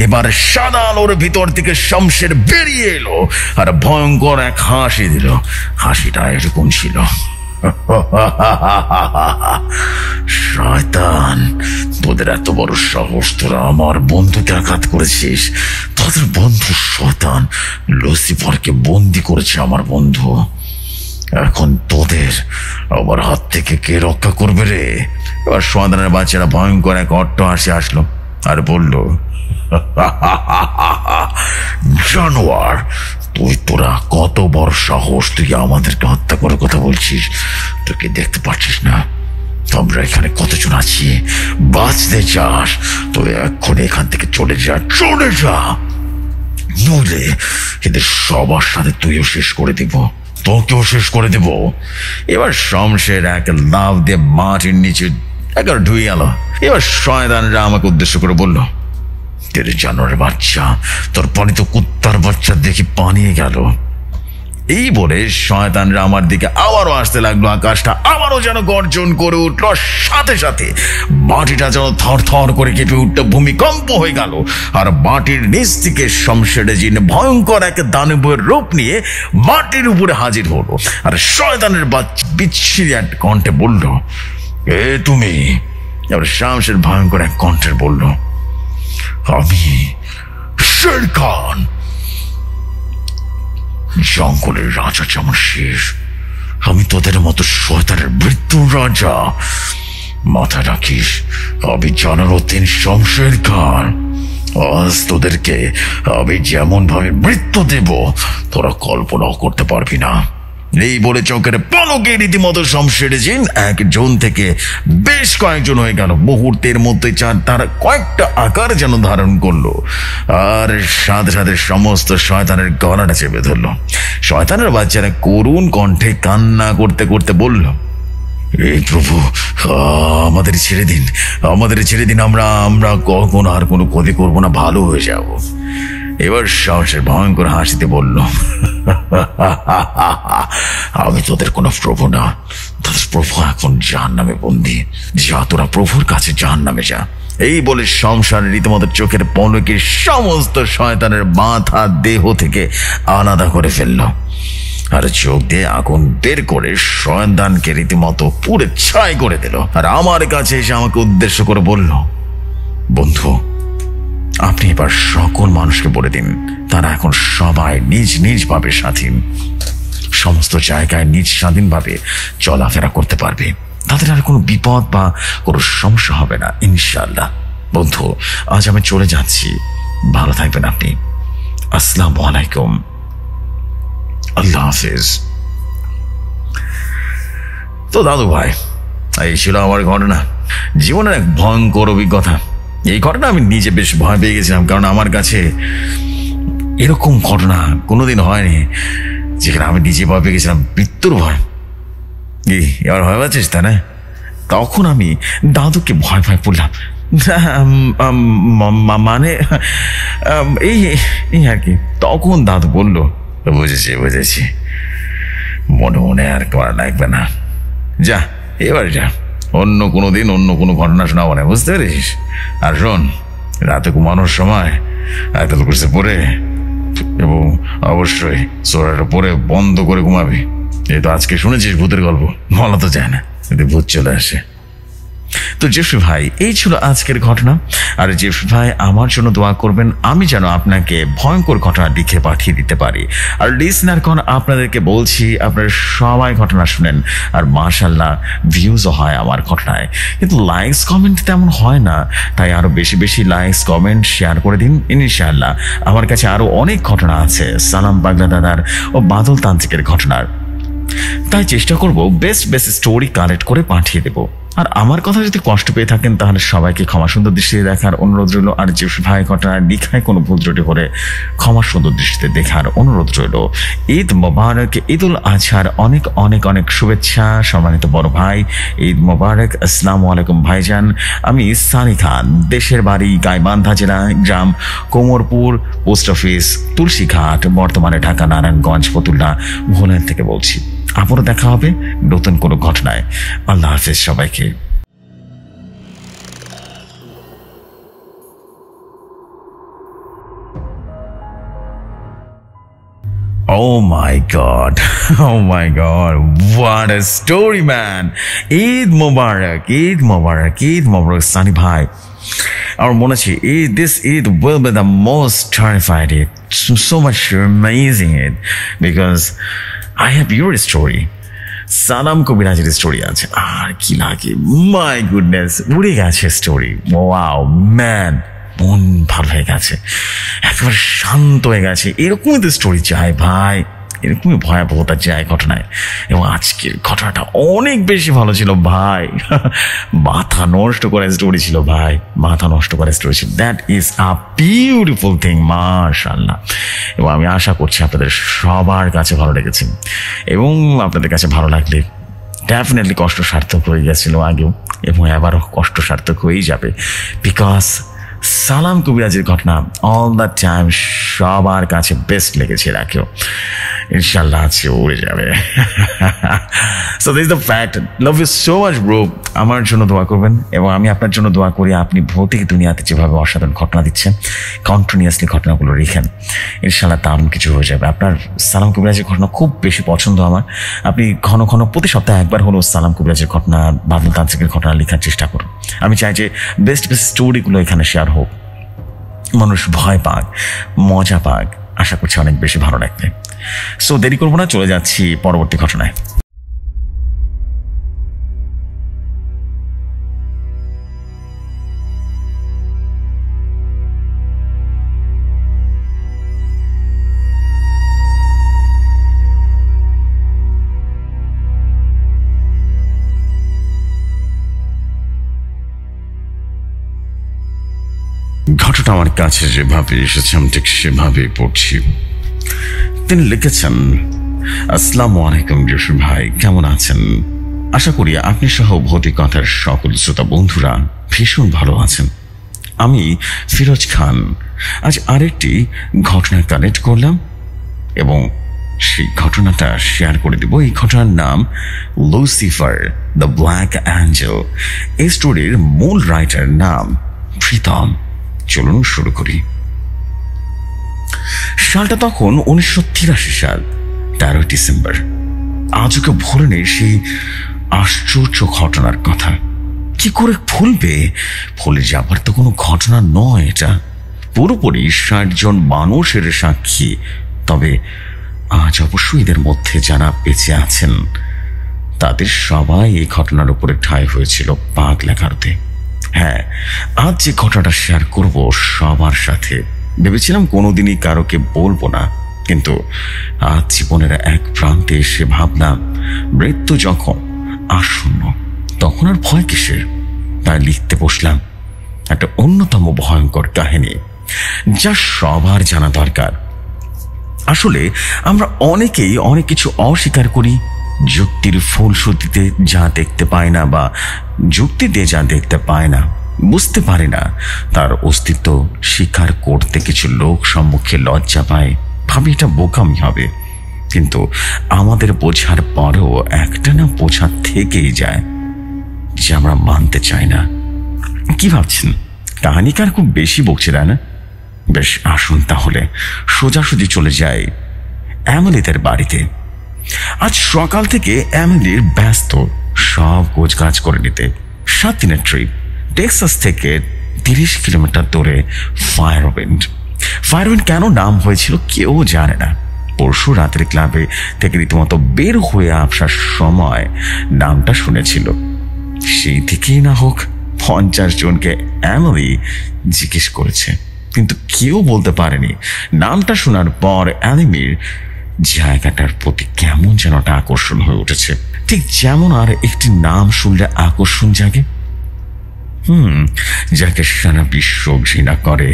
এবার সাদা আলোর ভিতর থেকে শমশের বেরিয়ে এলো আর ভয়ঙ্কর এক হাসি দিল। হাসিটা এরকম ছিল, শয়তান, তোদের এত বড় সাহস, তোরা আমার বন্ধুকে আঘাত করেছিস। তোদের বন্ধু শয়তান লুসিফারকে বন্দি করেছে আমার বন্ধু। এখন তোদের আমার হাত থেকে কে রক্ষা করবে রে? এবার শয়তানের বাচ্চারা ভয়ঙ্কর এক অট্টহাসি আসলো আর বলল, জানোয়ার, তোরা কত বড় সাহস, তুই আমাদেরকে হত্যা করার কথা বলছিস? তোকে দেখতে পাচ্ছিস না আমরা এখানে কতজন আছি? বাঁচতে চাস তো এক্ষুনি এখান থেকে চলে যা, নইলে এদের সবার সাথে তুইও শেষ করে দিব, তোকেও শেষ করে দেব। এবার শমশের এক লাফ দিয়ে মাটির নিচে একবার ঢুয়ে গেল। এবার শয়তানরা আমাকে উদ্দেশ্য করে বলল, তেরে জানোয়ারের বাচ্চা, তোর পানি তো কুত্তার বাচ্চা দেখি পানিয়ে গেল। এই বলে শয়তানরা আমার দিকে আবারও আসতে লাগলো। আকাশটা আবারও যেন গর্জন করে উঠল, সাথে সাথে মাটিটা যেন থর থর করে কেঁপে উঠতে ভূমিকম্প হয়ে গেল। আর মাটির নিচ থেকে শমশের জিন ভয়ঙ্কর এক দানবের রূপ নিয়ে মাটির উপরে হাজির হলো। আর শয়তানের বাচ্চা বিচ্ছিরি এক কণ্ঠে বলল, এ তুমি? এবার শমশের ভয়ঙ্কর এক কণ্ঠে বলল, আমি শের খান, জঙ্গলের রাজা যেমন শেষ, আমি তোদের মতো শয়তানের মৃত্যুর রাজা। মাথা রাখিস, আমি জালালউদ্দিন শমশের খান। আজ তোদেরকে আমি যেমন ভাবে মৃত্যু দেব তোরা কল্পনাও করতে পারবি না। এই বলে চোখের পলকে রীতিমতো শমশের জিন একজন থেকে বেশ কয়েকজন হয়ে গেল। মুহূর্তের মধ্যে তারা কয়েকটা আকার যেন ধারণ করলো। আর সাথে সাথে সমস্ত শয়তানের গলাটা চেপে ধরলো। শয়তানের বাচ্চারা করুণ কণ্ঠে কান্না করতে করতে বলল, এই প্রভু, আমাদের ছেড়ে দিন, আমরা কখনো আর কোনো ক্ষতি করবো না, ভালো হয়ে যাব। এবার শমশের ভয়ঙ্কর হাসিতে বলল, আমি তোদের কোনো প্রভু না, তোদের প্রভু এখন জাহান্নামে বন্দী। যা, তোরা প্রভুর কাছে জাহান্নামে যা। এই বলে শমশের রীতিমতো চোখের পলকে সমস্ত শয়তানের মাথা দেহ থেকে আলাদা করে ফেলল। আর চোখ দিয়ে আগুন বের করে শয়তানকে রীতিমতো পুড়ে ছাই করে দিল। আর আমার কাছে এসে আমাকে উদ্দেশ্য করে বলল, বন্ধু, আপনি এবার সকল মানুষকে বলে দিন তারা এখন সবাই নিজ নিজ ভাবে স্বাধীন, সমস্ত জায়গায় নিজ স্বাধীনভাবে চলাফেরা করতে পারবে। তাদের আর কোনো বিপদ বা কোনো সমস্যা হবে না ইনশাআল্লাহ। বন্ধু, আজ আমি চলে যাচ্ছি, ভালো থাকবেন আপনি। আসসালামু আলাইকুম, আল্লাহ হাফেজ। তো দাদু ভাই, এই ছিল আমার ঘটনা, জীবনের এক ভয়ঙ্কর অভিজ্ঞতা। এই ঘটনা আমি নিজে বেশ ভয় পেয়ে গেছিলাম, কারণ আমার কাছে এরকম ঘটনা কোনোদিন হয়নি যেখানে আমি নিজে ভয় পেয়ে গেছিলাম, মৃত্যুর ভয়। এবার ভয় পাচ্ছিস তাই না? তখন আমি দাদুকে ভয় পড়লাম, মানে এই আর কি। তখন দাদু বলল, বুঝেছি, মনে মনে আর করা লাগবে না, যা এবার যা, অন্য কোনো দিন অন্য কোনো ঘটনা শোনাবো না, বুঝতে পেরেছিস? আর শোন, রাতে ঘুমানোর সময় আয়াতুল কুরসি পড়ে এবং অবশ্যই সূরাটা পড়ে বন্ধ করে ঘুমাবি। এই তো আজকে শুনেছিস ভূতের গল্প, বলা তো যায় না, যদি ভূত চলে আসে। তো জেফরি ভাই, এই ছিল আজকের ঘটনা। আর জেফরি ভাই, আমার জন্য দোয়া করবেন আমি যেন আপনাকে ভয়ঙ্কর ঘটনা লিখে পাঠিয়ে দিতে পারি। আর লিসনারগণ, আপনাদেরকে বলছি আপনারা সবাই ঘটনা শুনেন, আর মাশাআল্লাহ ভিউজও হয় আমার ঘটনায়, কিন্তু লাইকস কমেন্ট তেমন হয় না। তাই আরো বেশি বেশি লাইকস কমেন্ট শেয়ার করে দিন ইনশাআল্লাহ। আমার কাছে আরো অনেক ঘটনা আছে, সালাম পাগলা দাদার ও বাদল তান্ত্রিকের ঘটনার, তাই চেষ্টা করব বেস্ট স্টোরি কালেক্ট করে পাঠিয়ে দেব। আর আমার কথা যদি কষ্ট পেয়ে থাকেন তাহলে সবাইকে ক্ষমা সুন্দর দৃষ্টিতে দেখার অনুরোধ রইল। আর যে ভাই ঘটনার লিখায় কোনো ভুল ত্রুটি করে ক্ষমা সুন্দর দৃষ্টিতে দেখার অনুরোধ রইল। ঈদ মোবারক, ঈদ উল আজহার অনেক অনেক অনেক শুভেচ্ছা সম্মানিত বড় ভাই। ঈদ মোবারক, আসসালামু আলাইকুম ভাইজান। আমি সানি খান, দেশের বাড়ি গাইবান্ধা জেলা, গ্রাম কোমরপুর, পোস্ট অফিস তুলসীঘাট, বর্তমানে ঢাকা নারায়ণগঞ্জ ফতুল্লা ভোলাইল থেকে বলছি। আবারও দেখা হবে নতুন কোনো ঘটনায়। আল্লাহ হাফেজ সবাইকে। Oh my God. Oh my God. What a story, man. Eid Mubarak. Eid Mubarak. Eid Mubarak, Sunny Bhai. Our Monachi, this Eid will be the most terrified Eid. So much amazing Eid. Because I have your story. সালাম কবিরাজের স্টোরি আছে, আর কি লাগে, মাই গুডনেস, উড়ে গেছে স্টোরি। ওয়াও ম্যান, মন ভালো হয়ে গেছে, একেবারে শান্ত হয়ে গেছে। এরকমই তো স্টোরি চাই ভাই, এরকমই ভয়াবহতা চাই ঘটনায়। এবং আজকের ঘটনাটা অনেক বেশি ভালো ছিল ভাই, মাথা নষ্ট করা স্টোরি ছিল ভাই, মাথা নষ্ট করা স্টোরি ছিল। That is a beautiful thing, মাশাআল্লাহ। এবং আমি আশা করছি আপনাদের সবার কাছে ভালো লেগেছে, এবং আপনাদের কাছে ভালো লাগলে ডেফিনেটলি কষ্ট সার্থক হয়ে গেছিল আগেও, এবং এবারও কষ্ট সার্থক হয়েই যাবে। বিকজ সালাম কবিরাজের ঘটনা অল দ্য টাইম সবার কাছে বেস্ট লেগেছে, রাখেও ইনশাল্লাহ আছে উড়ে যাবে। So this the fact. Love you so much bro. আমার জন্য দোয়া করবেন, এবং আমি আপনার জন্য দোয়া করি। আপনি ভৌতিক দুনিয়াতে যেভাবে অসাধারণ ঘটনা দিচ্ছেন, কন্টিনিউয়াসলি ঘটনাগুলো রেখেন, ইনশাল্লাহ দারুণ কিছু হয়ে যাবে। আপনার সালাম কবিরাজের ঘটনা খুব বেশি পছন্দ আমার। আপনি ঘন ঘন প্রতি সপ্তাহে একবার হলেও সালাম কবিরাজের ঘটনা, বাদল তান্ত্রিকের ঘটনা লেখার চেষ্টা করুন। আমি চাই যে বেস্ট বেস্ট স্টোরিগুলো এখানে শেয়ার হোক, মানুষ ভয় পাক, মজা পাক। আশা করছি অনেক বেশি ভালো লাগবে। সো দেরি করবো না, চলে যাচ্ছি পরবর্তী ঘটনায়। ঘটনা আমার কাছে যেভাবে এসেছে আমি ঠিক সেভাবে পড়ছি। তিনি লিখেছেন, আসসালামু আলাইকুম জসিম ভাই, কেমন আছেন? আশা করি আপনি সহ ভৌতিকতার সকল শ্রোতা বন্ধুরা ভীষণ ভালো আছেন। আমি ফিরোজ খান আজ আরেকটি ঘটনা কালেক্ট করলাম, এবং সেই ঘটনাটা শেয়ার করে দেব। এই ঘটনার নাম লুসিফার দ্য ব্ল্যাক অ্যাঞ্জেল। এই স্টোরির মূল রাইটার নাম প্রীতম। চলুন শুরু করি। সালটা তখন 1983 সাল, 13 ডিসেম্বর। আজকে ভুলে নেই সেই আশ্চর্য ঘটনার কথা। কি করে ভুলবে? ভুলে যাবার তো কোনো ঘটনা নয় এটা, পুরোপুরি 60 জন মানুষের সাক্ষী। তবে আজ অবশ্যই এদের মধ্যে যারা বেঁচে আছেন তাদের সবাই এই ঘটনার উপরে ঠাঁই হয়েছিল পাগলা কারতে। হ্যাঁ, আজ যে ঘটনাটা শেয়ার করব সবার সাথে, ভেবেছিলাম কোনোদিনই কারোকে বলবো না, কিন্তু আজ জীবনের এক প্রান্তে এসে ভাবলাম মৃত্যু যখন আসন্ন তখন আর ভয় কিসের। তাই লিখতে বসলাম একটা অন্যতম ভয়ঙ্কর কাহিনী, যা সবার জানা দরকার। আসলে আমরা অনেকেই অনেক কিছু অস্বীকার করি, যুক্তির ফুলসুতিতে যা দেখতে পায় না, বা যুক্তি দিয়ে যা দেখতে পায় না, বুঝতে পারে না, তার অস্তিত্ব স্বীকার করতে কিছু লোক সম্মুখে লজ্জা পায়, ভাবি এটা বোকামি হবে। কিন্তু আমাদের বোঝার পরেও একটা না বোঝা থেকেই যায় যে আমরা মানতে চাই না। কি ভাবছেন কাহিনীকার খুব বেশি বকছে, তাই না? বেশ, আসুন তাহলে সোজাসুজি চলে যাই এমিলিদের বাড়িতে। আজ সকাল থেকে এমিলির ব্যস্ত সব গোছগাছ করে নিতে। 7 দিনের ট্রিপ, টেক্সাস থেকে 30 কিলোমিটার দূরে ফায়ারউইন্ড। ফায়ারউইন্ড কেন নাম হয়েছিল কেউ জানে না। পরশু রাতের ক্লাবে থেকে রীতিমতো বের হয়ে আসার সময় নামটা শুনেছিল। সেই থেকেই না হোক 50 জনকে এমিলি জিজ্ঞেস করেছে, কিন্তু কেউ বলতে পারেনি। নামটা শোনার পর এমিলির জায়গাটার প্রতি কেমন যেন একটা আকর্ষণ হয়ে উঠেছে। ঠিক যেমন আর একটি নাম শুনলে আকর্ষণ জাগে, যাকে সারা বিশ্ব ঘৃণা করে,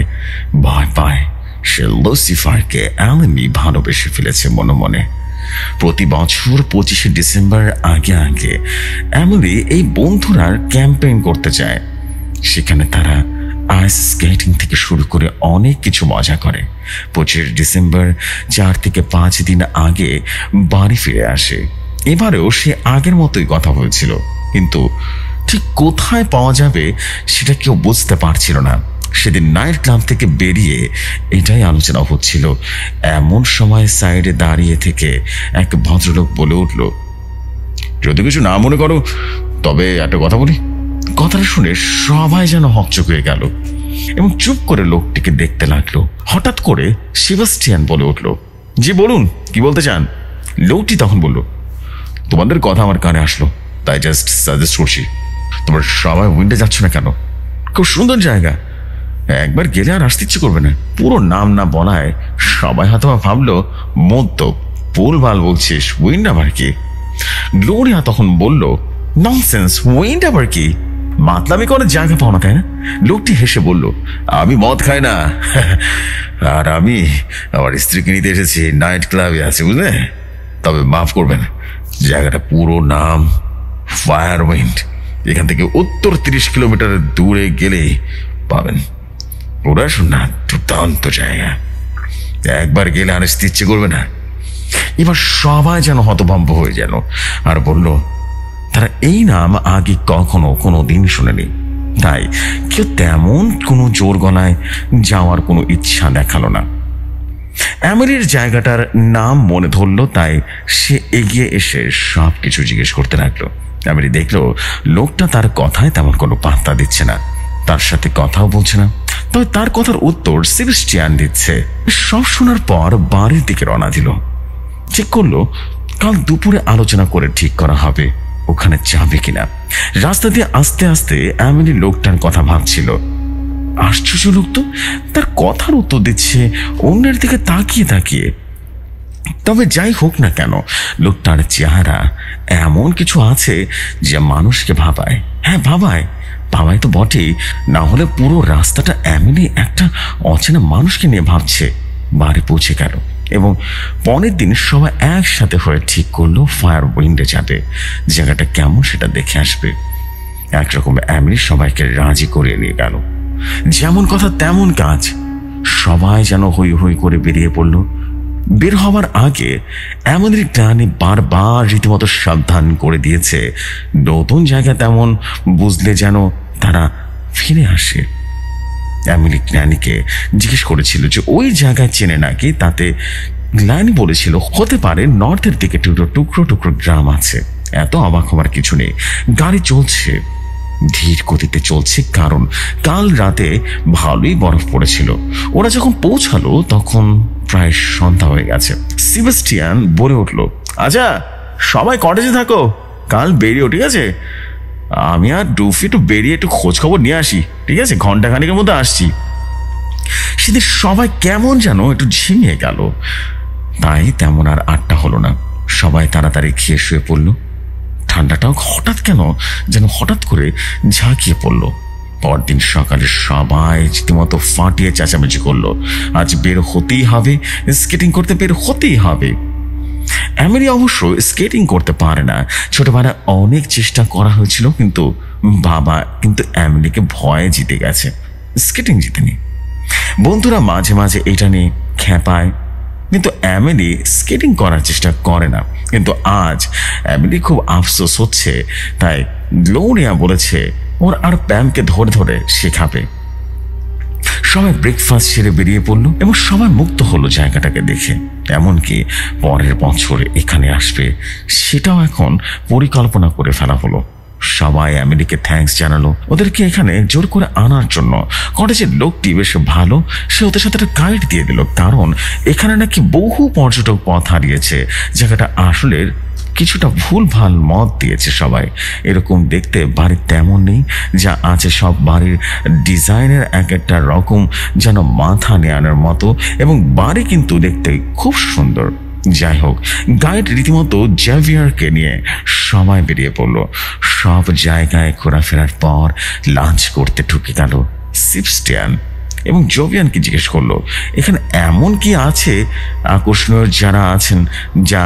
ভয় পায়, সে লুসিফারকে অ্যালেনি ভালোবেসে ফেলেছে মনে মনে। প্রতি বছর 25শে ডিসেম্বর আগে আগে এমিলি এই বন্ধুরা ক্যাম্পেইন করতে যায়। সেখানে তারা আইস স্কেটিং থেকে শুরু করে অনেক কিছু মজা করে। 25 ডিসেম্বর 4 থেকে 5 দিন আগে বাড়ি ফিরে আসে। এবারেও সে আগের মতোই কথা বলছিল, কিন্তু ঠিক কোথায় পাওয়া যাবে সেটা কেউ বুঝতে পারছিল না। সেদিন নাইট ক্লাব থেকে বেরিয়ে এটাই আলোচনা হচ্ছিল। এমন সময় সাইডে দাঁড়িয়ে থেকে এক ভদ্রলোক বলে উঠল, যদি কিছু না মনে করো তবে একটা কথা বলি। কথাটা শুনে সবাই যেন হকচক হয়ে গেল এবং চুপ করে লোকটিকে দেখতে লাগলো। হঠাৎ করে সেবাস্টিয়ান বলে উঠল, জি বলুন, কি বলতে চান? লোকটি তখন বলল, তোমাদের কথা আমার কানে আসলো, তাই জাস্ট সাজেস্ট করছি। তোমরা সবাই উইন্ডে যাচ্ছ না কেন? খুব সুন্দর জায়গা, একবার গেলে আর আসতে ইচ্ছে করবে না। পুরো নাম না বলায় সবাই হয়তো ভাবলো মধ্য ভুলভাল বলছিস, উইন্ড আবার কি? গ্লোরিয়া তখন বলল, ননসেন্স, উইন্ড আবার কি? মাতলামি করে জায়গা পাও না, তাই না? লোকটি হেসে বলল, আমি মদ খাই না, আর আমি আমার স্ত্রীকে নিতে এসেছি নাইট ক্লাবে আছে, বুঝলে? তবে মাফ করবেন, জায়গাটা পুরো নাম ফায়ার উইন্ড। এখান থেকে উত্তর 30 কিলোমিটার দূরে গেলেই পাবেন। ওরা শোনা দুর্দান্ত জায়গা, একবার গেলে আর আসতে ইচ্ছে করবে না। এবার সবাই যেন হতভম্ব হয়ে গেল আর বলল, তারা এই নাম আগে কখনো কোনো দিন শুনেনি, তাই কেউ তেমন কোনো জোর গলায় যাওয়ার কোনো ইচ্ছা দেখালো না। এমিলির জায়গাটার নাম মনে ধরল, তাই সে এগিয়ে এসে সব কিছু জিজ্ঞেস করতে লাগলো। এমিলি দেখলো লোকটা তার কথায় তেমন কোনো পাত্তা দিচ্ছে না, তার সাথে কথাও বলছে না, তবে তার কথার উত্তর সেবাস্টিয়ান দিচ্ছে। সব শোনার পর বাড়ির দিকে রওনা দিল। ঠিক করলো কাল দুপুরে আলোচনা করে ঠিক করা হবে ওখানে যাবে কিনা। রাস্তা দিয়ে আস্তে আস্তে এমিলি লোকটার কথা ভাবছিল। আশ্চর্য লোক তো, তার কথার উত্তর দিচ্ছে অন্যের দিকে তাকিয়ে তাকিয়ে। তবে যাই হোক না কেন, লোকটার চেহারা এমন কিছু আছে যে মানুষকে ভাবায়। হ্যাঁ, ভাবায় তো বটেই, না হলে পুরো রাস্তাটা এমিলি একটা অচেনা মানুষকে নিয়ে ভাবছে। বাড়ি পৌঁছে গেল এবং পরের দিন সবাই একসাথে হয়ে ঠিক করলো ফায়ার উইন্ডে যাবে। জায়গাটা কেমন সেটা দেখে আসবে। একরকম এমিলি সবাইকে রাজি করিয়ে নিয়ে গেল। যেমন কথা তেমন কাজ, সবাই যেন হই হই করে বেরিয়ে পড়ল। বের হওয়ার আগে এমিলির গ্রানি বারবার রীতিমতো সাবধান করে দিয়েছে, নতুন জায়গা তেমন বুঝলে যেন তারা ফিরে আসে। এমিলি গ্ল্যানিকে জিজ্ঞেস করেছিল যে ওই জায়গায় চেনে নাকি, তাতে গ্ল্যানি বলেছিল হতে পারে নর্থের দিকে টুকরো টুকরো গ্রাম আছে। এত অবাক হবার কিছু নেই, গাড়ি চলছে, ধীর গতিতে চলছে, কারণ কাল রাতে ভালোই বরফ পড়েছিল। ওরা যখন পৌঁছালো তখন প্রায় সন্ধ্যা হয়ে গেছে। সেবাস্টিয়ান বলে উঠল, আচ্ছা সবাই কটেজে থাকো, কাল বেরিয়ে, ঠিক আছে? আমি আর ডুফি একটু বেরিয়ে একটু খোঁজ খবর নিয়ে আসি, ঠিক আছে? ঘন্টাখানিকের মধ্যে আসছি। সেদিন সবাই কেমন যেন একটু ঝিমিয়ে গেল, তাই তেমন আর আড্ডা হলো না। সবাই তাড়াতাড়ি খেয়ে শুয়ে পড়ল। ঠান্ডাটাও হঠাৎ করে ঝাঁকিয়ে পড়ল। পরদিন সকালে সবাই রীতিমতো ফাটিয়ে চেঁচামেচি করলো, আজ বের হতেই হবে, স্কেটিং করতে বের হতেই হবে। এমিলি অবশ্য স্কেটিং করতে পারে না। ছোটবেলায় অনেক চেষ্টা করা হয়েছিল, কিন্তু বাবা এমিলিকে ভয়ে জিতে গেছে, স্কেটিং জিতেনি। বন্ধুরা মাঝে মাঝে এটা নিয়ে খেপায়, কিন্তু এমিলি স্কেটিং করার চেষ্টা করে না। কিন্তু আজ এমিলি খুব আফসোস হচ্ছে, তাই গ্লোরিয়া বলেছে ওর আর প্যামকে ধরে ধরে শেখাবে। সবাই ব্রেকফাস্ট সেরে বেরিয়ে পড়লো এবং সবাই মুক্ত হলো জায়গাটাকে দেখে। এমনকি পরের বছর এখানে আসবে সেটাও এখন পরিকল্পনা করে ফেলা হলো। সবাই এমিলিকে থ্যাঙ্কস জানালো ওদেরকে এখানে জোর করে আনার জন্য। কটেজের লোকটি বেশ ভালো, সে ওদের সাথে একটা গাইড দিয়ে দিল, কারণ এখানে নাকি বহু পর্যটক পথ হারিয়েছে। জায়গাটা আসলে কিছুটা ভুলভাল মত দিয়েছে সবাই। এরকম দেখতে বাড়ি তেমন নেই যা আছে, সব বাড়ির ডিজাইনের এক একটা রকম যেন মাথা নেয়ানোর মতো, এবং বাড়ি কিন্তু দেখতে খুব সুন্দর। যাই হোক, গাইড রীতিমতো জেভিয়ারকে নিয়ে সবাই বেরিয়ে পড়লো। সব জায়গায় ঘোরাফেরার পর লাঞ্চ করতে ঢুকে গেল সেবাস্টিয়ান এবং জোভিয়ানকে জিজ্ঞেস করলো এখানে এমন কি আছে আকর্ষণীয় যারা আছেন যা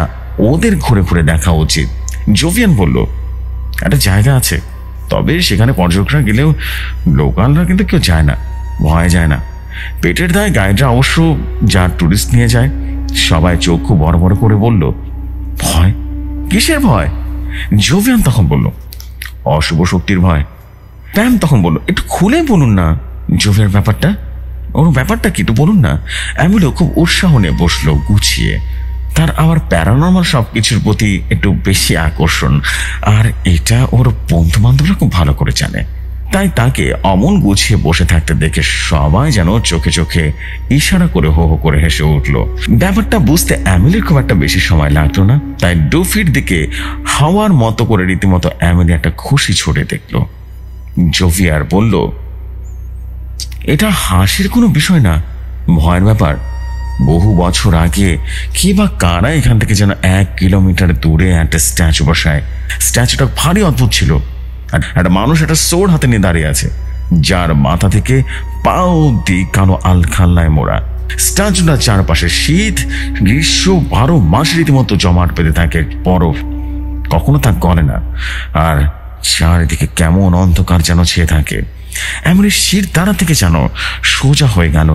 ওদের ঘুরে ঘুরে দেখা উচিত। জোভিয়ান বলল একটা জায়গা আছে, তবে সেখানে পর্যটকরা গেলেও লোকালরা কিন্তু কেউ যায় না, ভয় যায় না। পেটের দায় গাইডরা অবশ্য যা টুরিস্ট নিয়ে যায়। সবাই চক্ষু বড় বড় করে বলল ভয়? কিসের ভয়? জোভিয়ান তখন বলল অশুভ শক্তির ভয়। প্যাম তখন বলল একটু খুলে বলুন না জোভিয়ার ব্যাপারটা, ওর ব্যাপারটা কি একটু বলুন না। অ্যামিলো খুব উৎসাহ নিয়ে বসলো গুছিয়ে। তার আবার প্যারানর্মাল সবকিছুর প্রতি একটু বেশি আকর্ষণ, আর এটা ওর বন্ধু বান্ধবরা খুব ভালো করে জানে। তাই তাকে অমন গুছিয়ে বসে থাকতে দেখে সবাই যেন চোখে চোখে ইশারা করে হো হো করে হেসে উঠল। ব্যাপারটা বুঝতে অ্যামিলির খুব একটা বেশি সময় লাগলো না। তাই ডুফির দিকে হাওয়ার মতো করে রীতিমতো অ্যামিলি একটা খুশি ছড়ে দেখলো। জোভিয়ার বলল এটা হাসির কোনো বিষয় না, ভয়ের ব্যাপার। বহু বছর আগে কি বা কারা এখান থেকে যেন 1 কিলোমিটার দূরে একটা স্ট্যাচু বসায়। স্ট্যাচুটা ভারী অদ্ভুত ছিল। একটা মানুষ একটা সোর্ড হাতে নিয়ে দাঁড়িয়ে আছে, যার মাথা থেকে পা অব্দি কালো আলখাল্লায় মোড়া। স্ট্যাচুটার চারপাশে শীত, গ্রীষ্ম 12 মাস রীতিমতো জমাট পেতে থাকে বরফ, কখনো তা গলে না। আর চারিদিকে কেমন অন্ধকার যেন ছেয়ে থাকে। এমনি শির দ্বারা থেকে যেন সোজা হয়ে গেল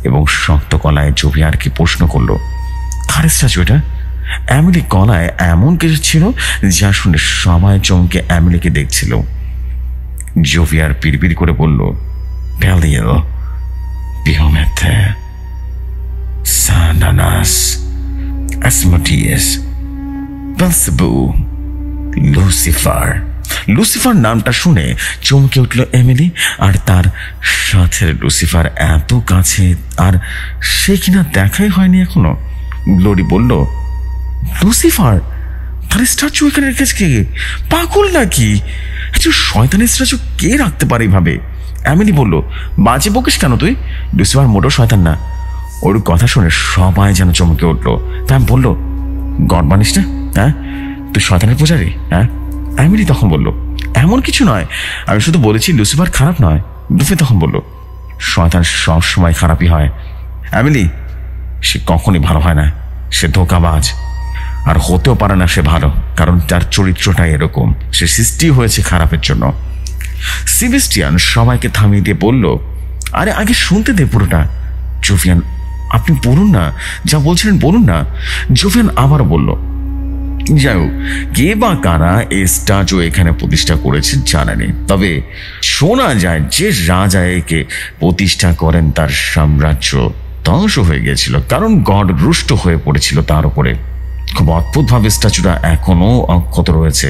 এবং শক্ত গলায় জোভিয়ারকে প্রশ্ন করলো কার স্ট্যাচু এটা? অ্যামিলি গলায় এমন কিছু ছিল যা শুনে সবাই চমকে অ্যামিলিকে দেখছিল। জোভিয়ার পিড়পিড় করে বলল বেলিল, বিহমেথে, সানানাস, অ্যাসমোডিয়াস, বেলজেবু, লুসিফার। লুসিফার নামটা শুনে চমকে উঠল এমিলি। আর তার সাথে লুসিফার এত কাছে, আর সে কিনা দেখাই হয়নি এখনো। গ্লোরি বলল লুসিফার? তার স্ট্যাচু এখানে রেখেছে কে? পাগল নাকি? একটু শয়তানের স্ট্যাচু কে রাখতে পারে এইভাবে? এমিলি বলল বাজে বকিস কেন তুই? লুসিফার মোটেও শয়তান না। ওর কথা শুনে সবাই যেন চমকে উঠলো। প্যাম বলল গড মানিস না? হ্যাঁ, তুই শয়তানের পূজারি? হ্যাঁ। এমিলি তখন বলল এমন কিছু নয়, আমি শুধু বলেছি লুসিফার খারাপ নয়। ডুফি তখন বলল শয়তান সব সময় খারাপই হয় এমিলি, সে কখনই ভালো হয় না। সে ধোঁকাবাজ, আর হতেও পারে না সে ভালো, কারণ তার চরিত্রটা এরকম। সে সৃষ্টি হয়েছে খারাপের জন্য। সেবাস্টিয়ান সবাইকে থামিয়ে দিয়ে বলল আরে আগে শুনতে দে পুরোটা। জোভিয়ান আপনি বলুন না, যা বলছিলেন বলুন না। জোভিয়ান আবার বলল যাই হোক, কে বা কারা এই স্ট্যাচু এখানে প্রতিষ্ঠা করেছে জানা নেই, তবে শোনা যায় যে রাজা একে প্রতিষ্ঠা করেন তার সাম্রাজ্য ধ্বংস হয়ে গিয়েছিল, কারণ গড রুষ্ট হয়ে পড়েছিল তার উপরে। খুব অদ্ভুতভাবে স্ট্যাচুটা এখনো অক্ষত রয়েছে।